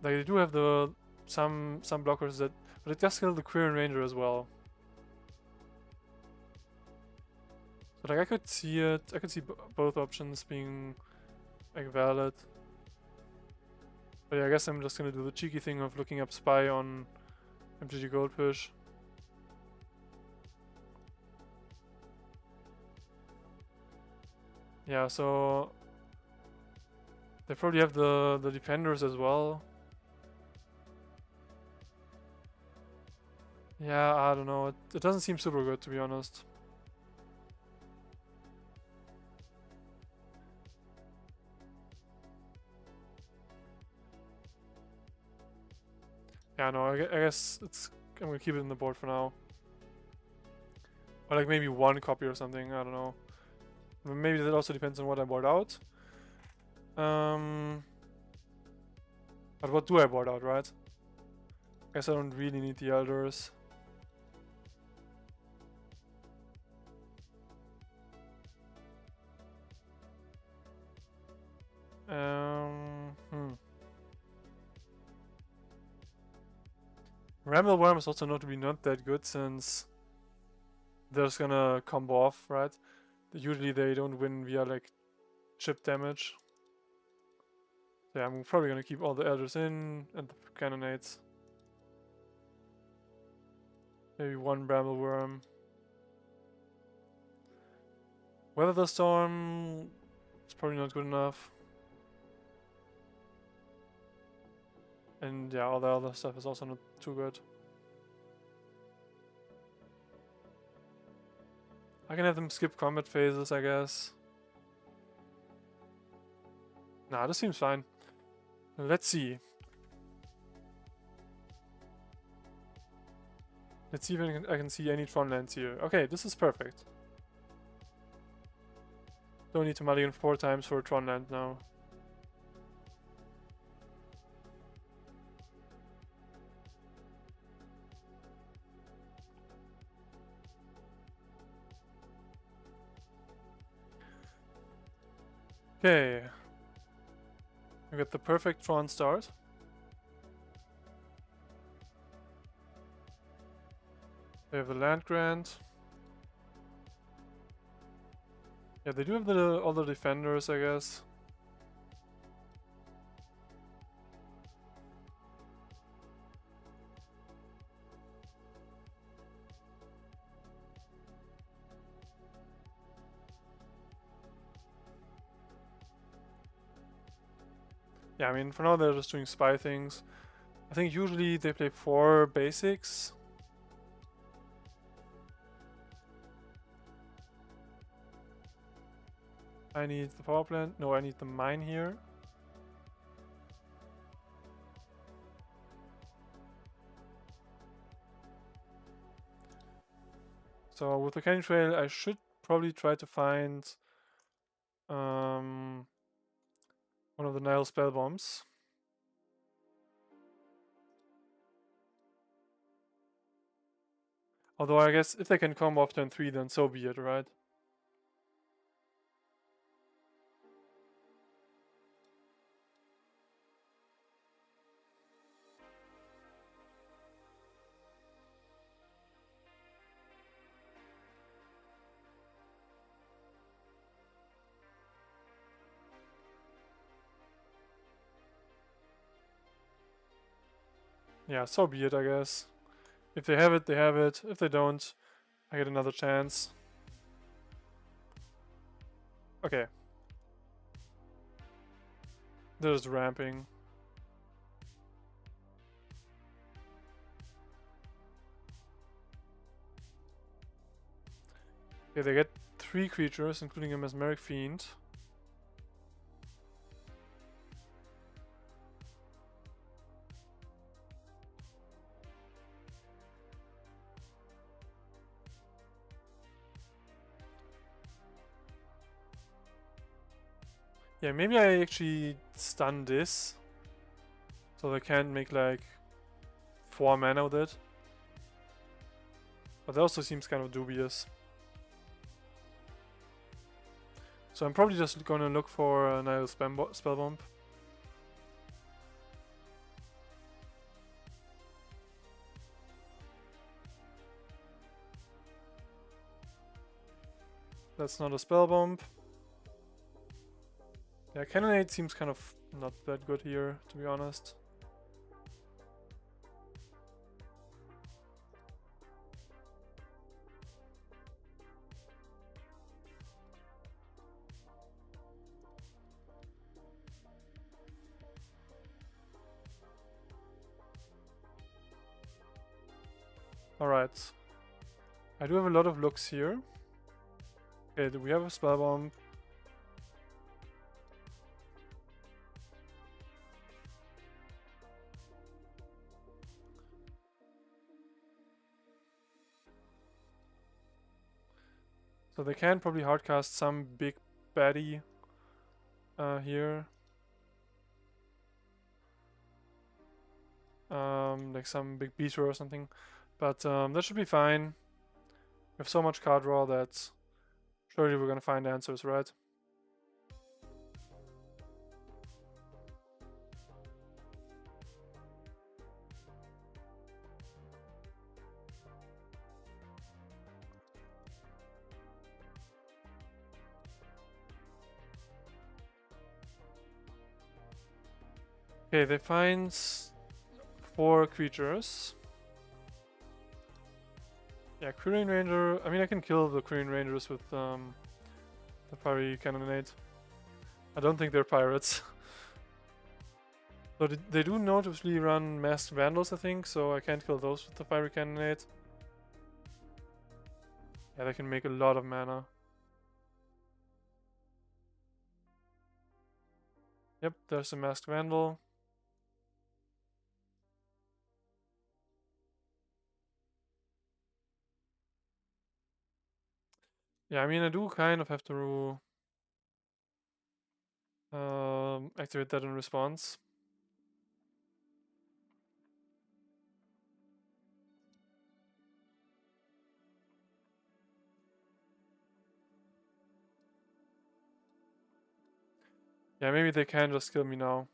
Like, they do have the some blockers that, but it does kill the Quirion Ranger as well. So like I could see it. I could see both options being like valid. But yeah, I guess I'm just gonna do the cheeky thing of looking up Spy on MTG Goldfish. Yeah, so they probably have the defenders as well. Yeah, I don't know. It doesn't seem super good, to be honest. Yeah, no, I guess it's... I'm gonna keep it in the board for now. Or like maybe one copy or something, I don't know. Maybe that also depends on what I board out. But what do I board out, right? Guess I don't really need the elders. Hmm. Ramble Worm is also not that good since they're just gonna combo off, right? Usually they don't win via like chip damage. So yeah, I'm probably gonna keep all the elders in and the cannonades. Maybe one Bramble Worm. Weather the Storm is probably not good enough. And yeah, all the other stuff is also not too good. I can have them skip combat phases, I guess. Nah, this seems fine. Let's see. Let's see if I can see any Tron lands here. Okay, this is perfect. Don't need to mulligan 4 times for a Tron land now. Okay. We got the perfect Tron start. They have the land grant. Yeah, they do have all the defenders, I guess. Yeah, I mean, for now they're just doing spy things. I think usually they play 4 basics. I need the power plant. No, I need the mine here. So with the canyon trail, I should probably try to find one of the Nile spell bombs. Although I guess if they can combo off turn 3, then so be it, right? Yeah, so be it, I guess. If they have it, they have it. If they don't, I get another chance. Okay. They're just ramping. Okay, they get 3 creatures, including a Mesmeric Fiend. Yeah, maybe I actually stun this. So they can't make like 4 mana with it. But that also seems kind of dubious. So I'm probably just gonna look for another spell bomb. That's not a spell bomb. Yeah, Cannonade seems kind of not that good here, to be honest. Alright. I do have a lot of looks here. Okay, do we have a spell bomb? So they can probably hardcast some big baddie here. Like some big beater or something. But that should be fine. We have so much card draw that surely we're gonna find answers, right? Okay, they find 4 creatures. Yeah, Quirion Ranger. I mean, I can kill the Quirion Rangers with the Fiery Cannonade. I don't think they're pirates. So they do noticeably run Masked Vandals, I think, so I can't kill those with the Fiery Cannonade. Yeah, they can make a lot of mana. Yep, there's a Masked Vandal. Yeah, I mean, I do kind of have to activate that in response. Yeah, maybe they can just kill me now.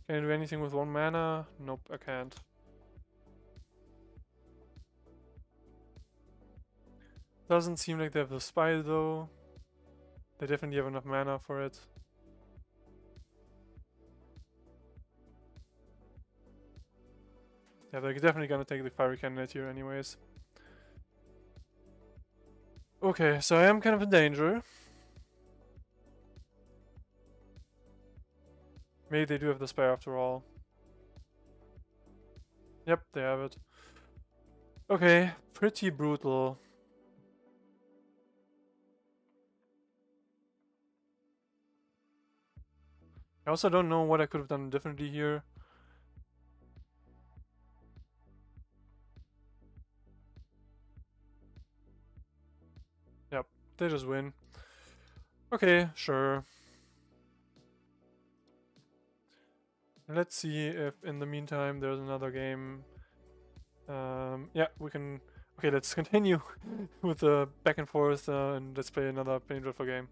Can I do anything with 1 mana? Nope, I can't. Doesn't seem like they have the spy though. They definitely have enough mana for it. Yeah, they're definitely gonna take the Fiery Cannonade here anyways. Okay, so I am kind of in danger. Maybe they do have the spy after all. Yep, they have it. Okay, pretty brutal. I also don't know what I could have done differently here. Yep, they just win. Okay, sure. Let's see if in the meantime there's another game. Yeah, we can. Okay, let's continue with the back and forth and let's play another Planeswalker game.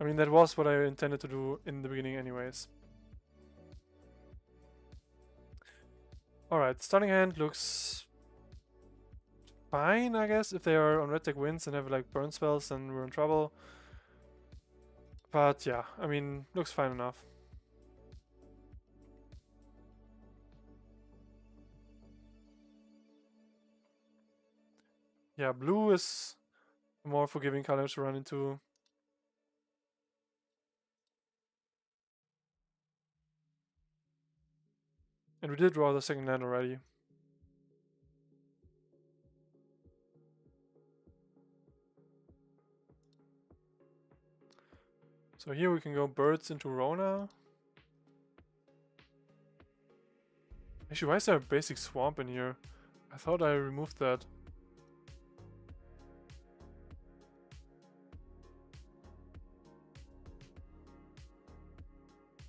I mean, that was what I intended to do in the beginning anyways. Alright, starting hand looks fine, I guess. If they are on red deck wins and have like burn spells, then we're in trouble. But yeah, I mean, looks fine enough. Yeah, blue is a more forgiving color to run into. And we did draw the second land already. So here we can go birds into Rona. Actually, why is there a basic swamp in here? I thought I removed that.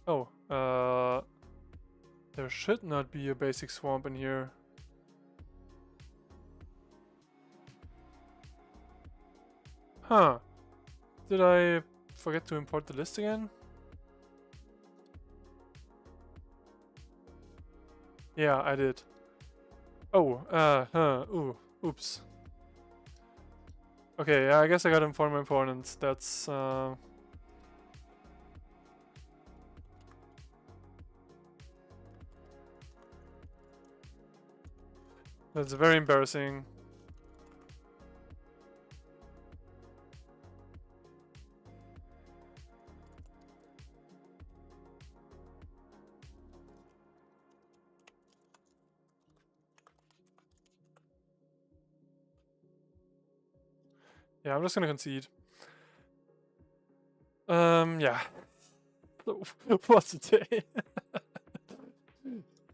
Oh, there should not be a basic swamp in here. Huh. Did I forget to import the list again? Yeah, I did. Oh, oops. Okay, yeah, I guess I got to inform my opponent. That's very embarrassing. Yeah, I'm just gonna concede. Yeah. What's a day?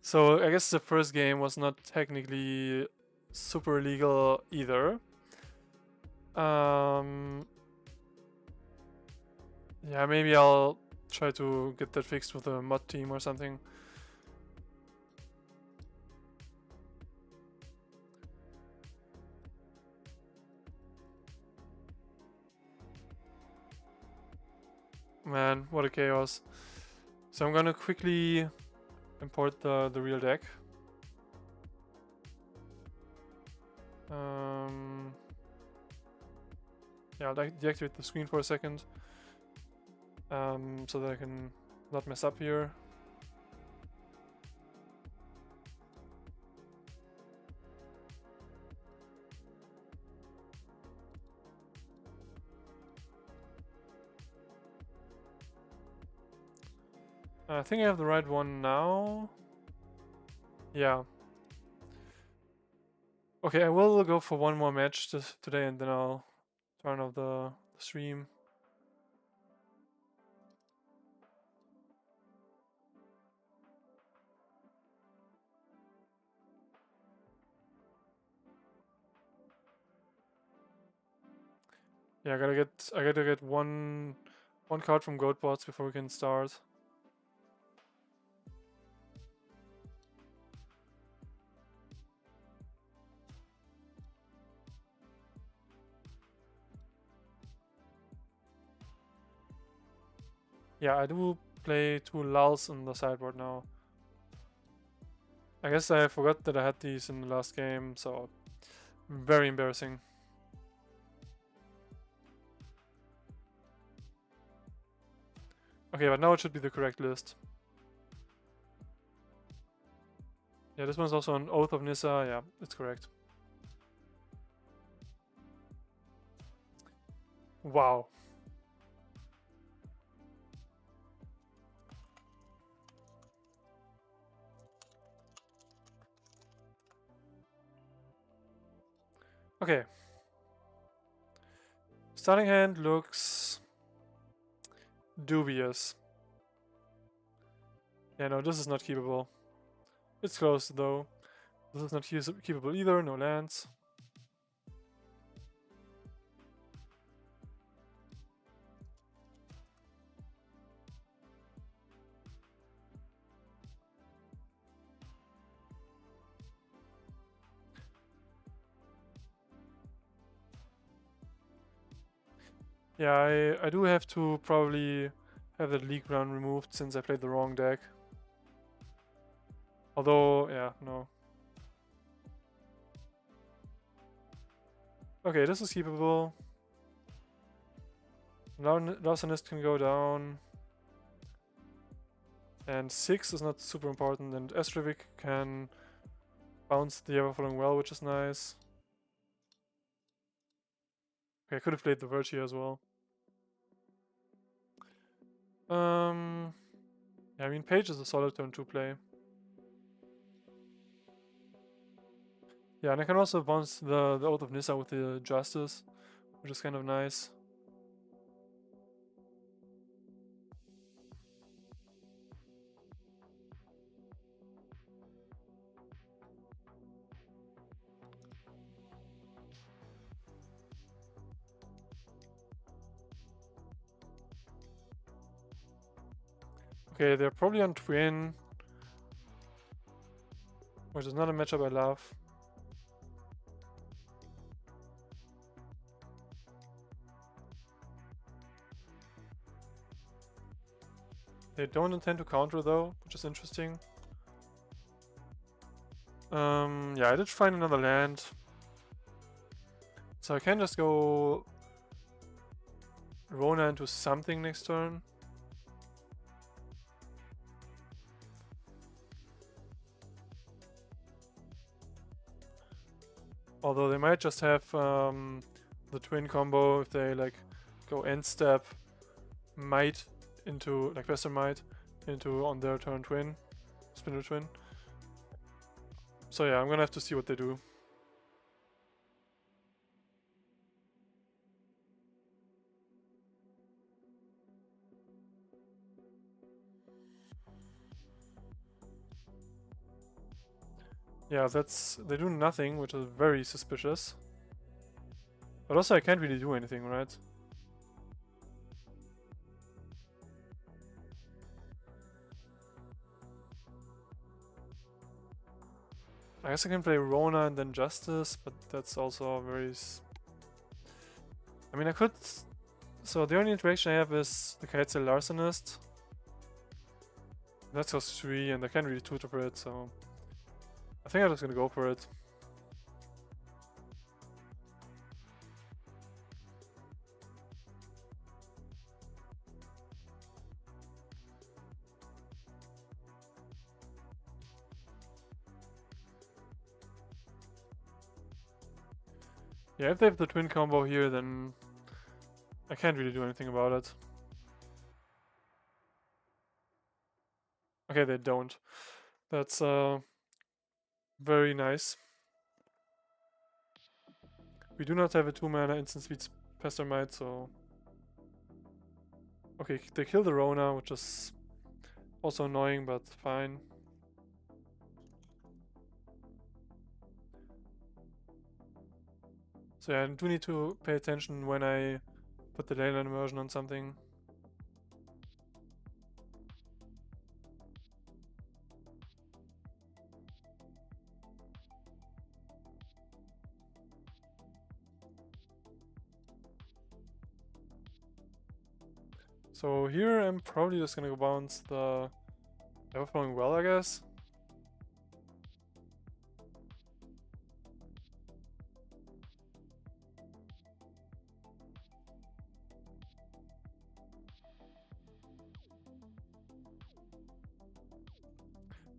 So I guess the first game was not technically super legal either. Yeah, maybe I'll try to get that fixed with a mod team or something. Man, what a chaos. So I'm gonna quickly import the real deck. Yeah, I'll deactivate the screen for a second. So that I can not mess up here. I think I have the right one now. Yeah. Okay, I will go for one more match today and then I'll turn off the stream. Yeah, I gotta get one card from Goatbots before we can start. Yeah, I do play 2 lulls on the sideboard now. I guess I forgot that I had these in the last game, so very embarrassing. Okay, but now it should be the correct list. Yeah, this one's also an Oath of Nissa. Yeah, it's correct. Wow. Okay. Starting hand looks dubious. Yeah, no, this is not keepable. It's close though. This is not keepable either, no lands. Yeah, I do have to probably have that league run removed since I played the wrong deck. Although, yeah, no. Okay, this is keepable. Larcenist can go down. And 6 is not super important, and Estravik can bounce the Everfollowing Well, which is nice. Okay, I could have played the Verge here as well. Yeah, I mean, Page is a solid turn 2 play. Yeah, and I can also bounce the Oath of Nissa with the Justice, which is kind of nice. Okay, they're probably on Twin, which is not a matchup I love. They don't intend to counter though, which is interesting. Yeah, I did find another land. So I can just go Rona into something next turn. Although they might just have the twin combo if they like go end step might into like Western Might into on their turn twin, spinner twin. So yeah, I'm gonna have to see what they do. Yeah, they do nothing, which is very suspicious. But also I can't really do anything, right? I guess I can play Rona and then Justice, but that's also very... I mean, I could... So the only interaction I have is the Kitesail Larcenist. That costs 3 and I can't really tutor for it, so... I think I'm just gonna go for it. Yeah, if they have the twin combo here, then I can't really do anything about it. Okay, they don't. That's very nice. We do not have a 2-mana instant speed Pester Might, so... Okay, they kill the Rona, which is also annoying, but fine. So yeah, I do need to pay attention when I put the leyline immersion on something. So here I'm probably just gonna go bounce the Everflowing Well, I guess.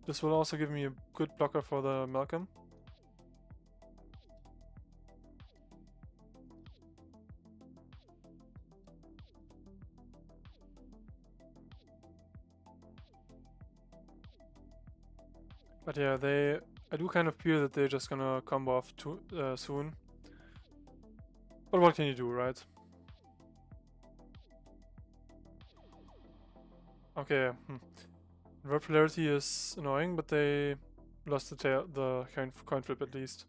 This will also give me a good blocker for the Malcolm. But yeah, I do kind of fear that they're just gonna combo off too soon. But what can you do, right? Okay, Verb Polarity is annoying, but they lost the coin flip at least.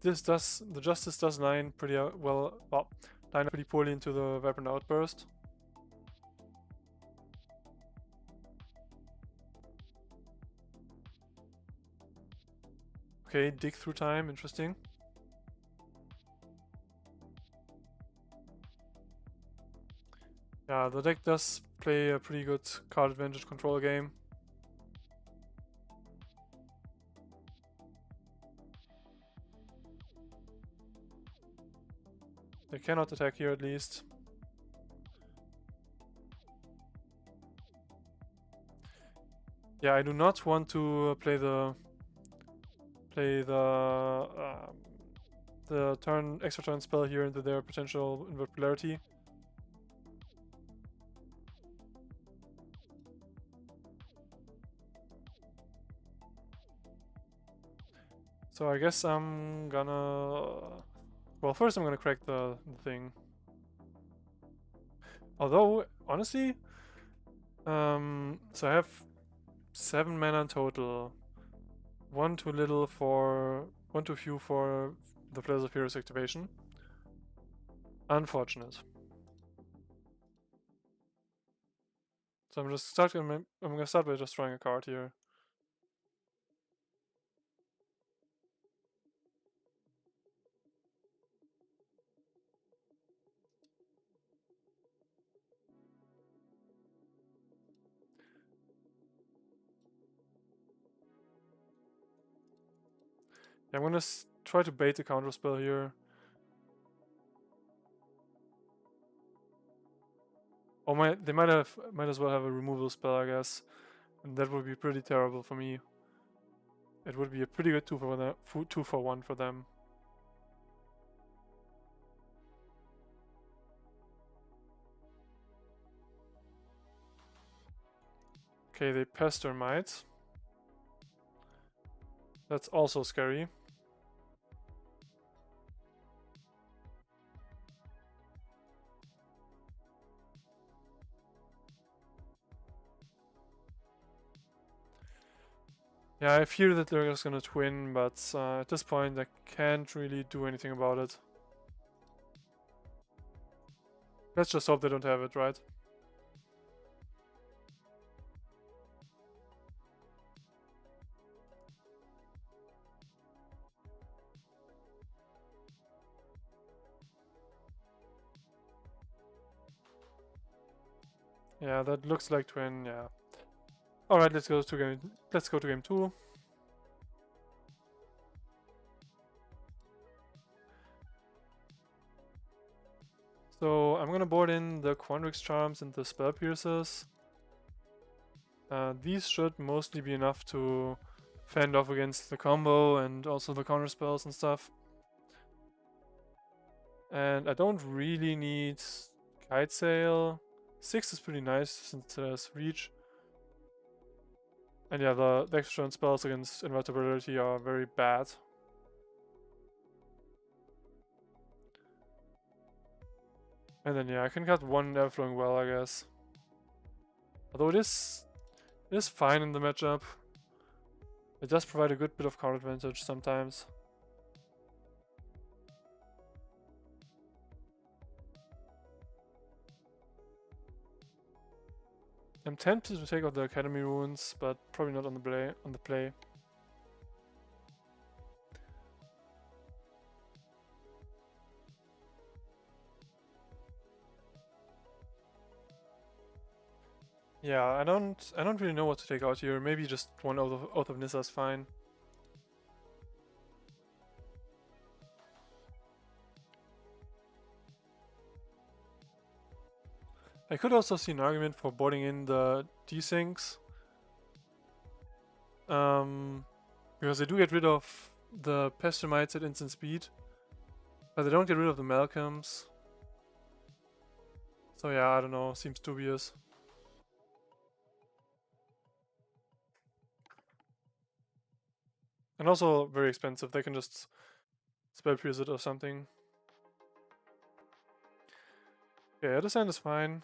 The Justice does line pretty well, line pretty poorly into the Vibrant Outburst. Okay, dig through time, interesting. Yeah, the deck does play a pretty good card advantage control game. They cannot attack here at least. Yeah, I do not want to play the extra turn spell here into their potential invert polarity. So I guess I'm gonna... Well, first I'm gonna crack the thing. Although, honestly, so I have 7 mana in total. One too few for the Players of Heroes activation. Unfortunate. So I'm gonna start by just drawing a card here. I'm gonna try to bait the counter spell here. Or they might as well have a removal spell, I guess, and that would be pretty terrible for me. It would be a pretty good 2 for 1 for them. Okay, they Pester Might. That's also scary. Yeah, I fear that they're just gonna twin, but at this point I can't really do anything about it. Let's just hope they don't have it, right? Yeah, that looks like twin, yeah. Alright, let's go to game 2. So I'm gonna board in the Quandrix Charms and the Spell Piercers. These should mostly be enough to fend off against the combo and also the counter spells and stuff. And I don't really need Kite Sail. 6 is pretty nice since it has reach. And yeah, the extra turn spells against invertibility are very bad. And then yeah, I can cut one Everflowing Well, I guess. Although it is fine in the matchup. It does provide a good bit of card advantage sometimes. I'm tempted to take out the Academy runes, but probably not on the play. Yeah, I don't really know what to take out here. Maybe just one Oath of Nissa is fine. I could also see an argument for boarding in the desyncs. Because they do get rid of the Pestermites at instant speed. But they don't get rid of the Malcolms. So yeah, I don't know, seems dubious. And also very expensive, they can just spell pierce it or something. Okay, other side is fine.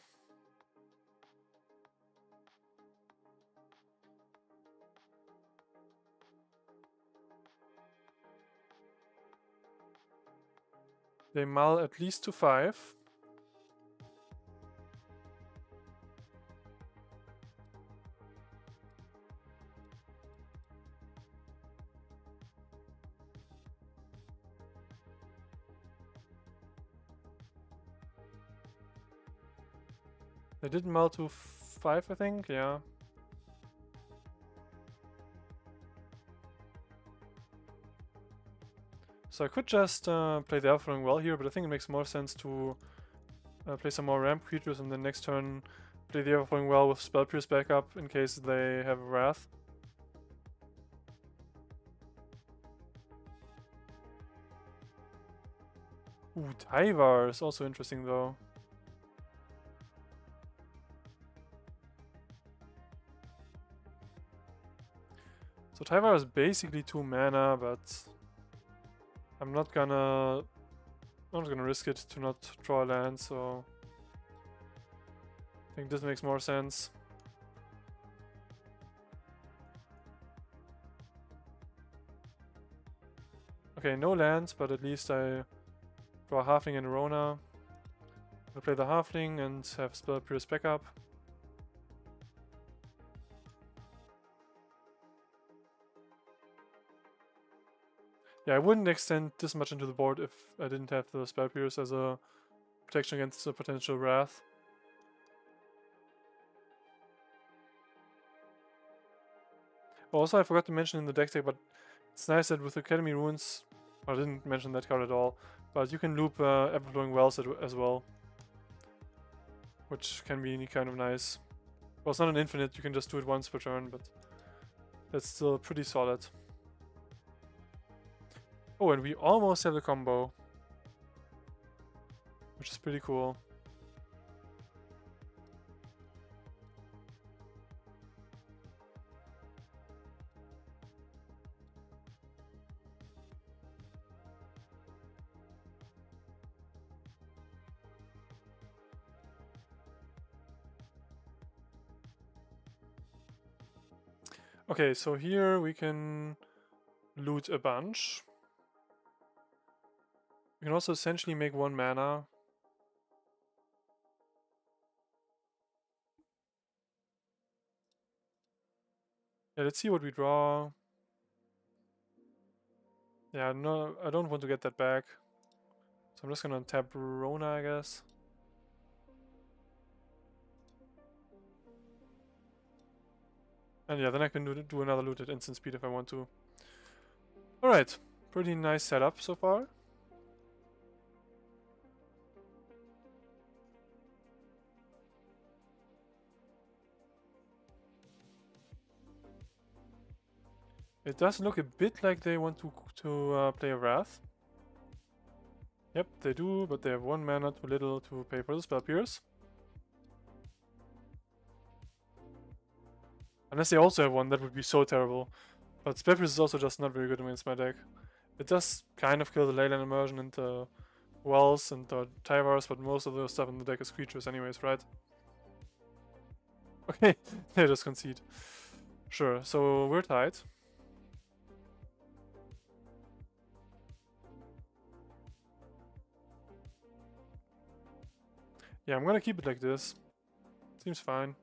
They mull at least to 5. They did mull to 5, I think, yeah. So I could just play the Ever-Flowing Well here, but I think it makes more sense to play some more ramp creatures and then next turn play the Ever-Flowing Well with Spell Pierce backup in case they have a Wrath. Ooh, Tyvar is also interesting though. So Tyvar is basically 2 mana, but I'm not gonna risk it to not draw a land, so I think this makes more sense. Okay, no lands, but at least I draw a Halfling and a Rona. I'll play the Halfling and have Spell Pierce backup. Yeah, I wouldn't extend this much into the board if I didn't have the Spell Pierce as a protection against a potential Wrath. Also, I forgot to mention in the deck tech, but it's nice that with Academy Runes, I didn't mention that card at all, but you can loop Ever-Flowing Wells as well, which can be kind of nice. Well, it's not an infinite, you can just do it once per turn, but that's still pretty solid. Oh, and we almost have the combo, which is pretty cool. Okay, so here we can loot a bunch. We can also essentially make 1 mana. Yeah, let's see what we draw. Yeah, no, I don't want to get that back. So I'm just gonna tap Rona, I guess. And yeah, then I can do another loot at instant speed if I want to. Alright, pretty nice setup so far. It does look a bit like they want to play a Wrath. Yep, they do, but they have 1 mana too little to pay for the Spell Pierce. Unless they also have 1, that would be so terrible. But Spell Pierce is also just not very good against my deck. It does kind of kill the Leyline Immersion and the Wells and the Tyvars, but most of the stuff in the deck is creatures anyways, right? Okay, they just concede. Sure, so we're tied. Yeah, I'm gonna keep it like this. Seems fine.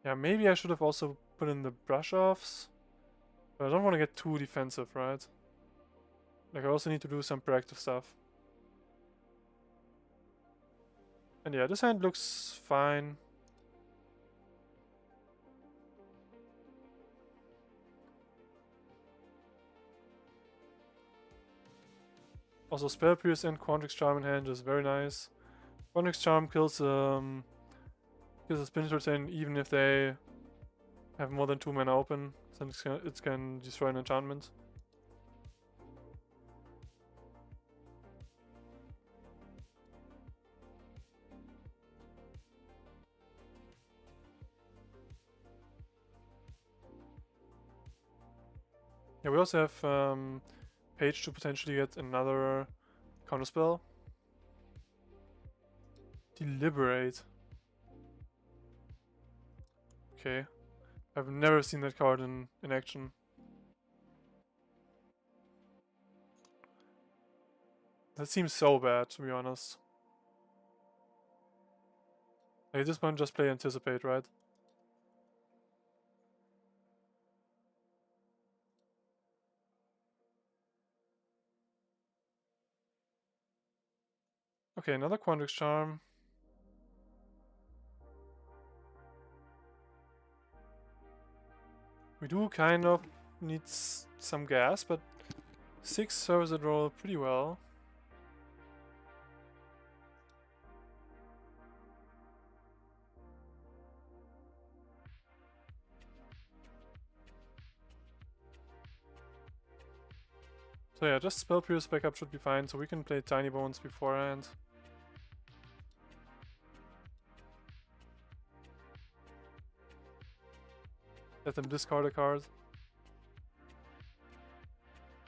Yeah, maybe I should have also put in the brush-offs. But I don't want to get too defensive, right? Like, I also need to do some proactive stuff. And yeah, this hand looks fine. Also, Spell Pierce and Quantrix Charm in hand is very nice. Quantrix Charm kills a Spin Return even if they have more than 2 mana open, since it can destroy an enchantment. Yeah, we also have Page to potentially get another counterspell. Deliberate. Okay. I've never seen that card in action. That seems so bad, to be honest. Like, this one just play Anticipate, right? Okay, another Quandrix Charm. We do kind of need some gas, but 6 serves that role pretty well. So yeah, just Spell Pierce backup should be fine, so we can play Tiny Bones beforehand. Let them discard a card.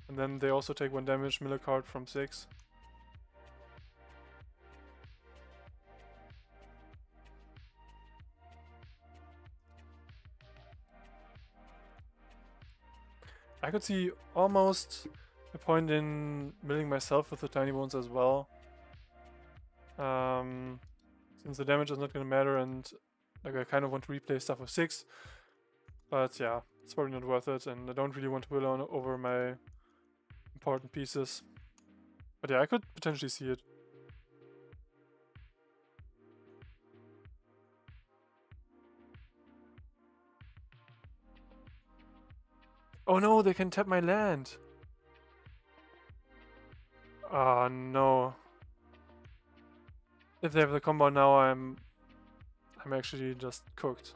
And then they also take 1 damage, mill a card from 6. I could see almost a point in milling myself with the Tiny Bones as well. Since the damage is not gonna matter and like I kind of want to replay stuff with 6. But yeah, it's probably not worth it, and I don't really want to will on over my important pieces. But yeah, I could potentially see it. Oh no, they can tap my land! Ah, no. If they have the combo now, I'm actually just cooked.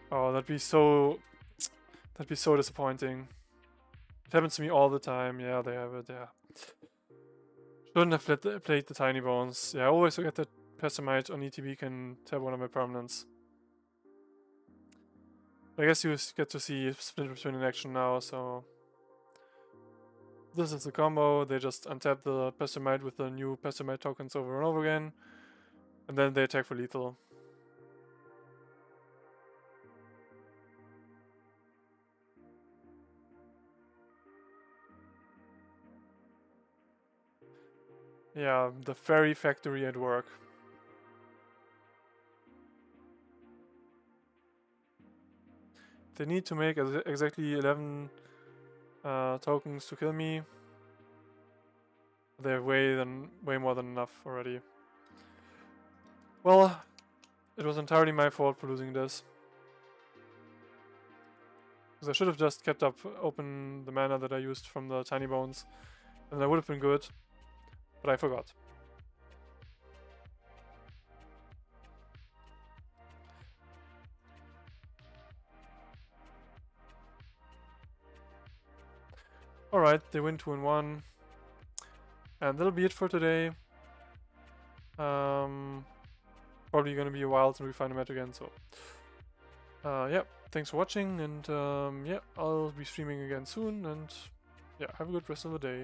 Oh, that'd be so disappointing. It happens to me all the time. Yeah, they have it, yeah. Shouldn't have played the Tiny Bones. Yeah, I always forget that Pessimite on ETB can tap one of my permanents. I guess you get to see Splinter Twin in action now, so... This is the combo, they just untap the Pessimite with the new Pessimite tokens over and over again, and then they attack for lethal. Yeah, the Fairy Factory at work. They need to make exactly 11 tokens to kill me. They have way more than enough already. Well, it was entirely my fault for losing this. Because I should have just kept up open the mana that I used from the Tiny Bones, and that would have been good, but I forgot. Alright, they win 2-1. And that'll be it for today. Probably gonna be a while till we find a match again, so... yeah, thanks for watching, and yeah, I'll be streaming again soon, and yeah, have a good rest of the day.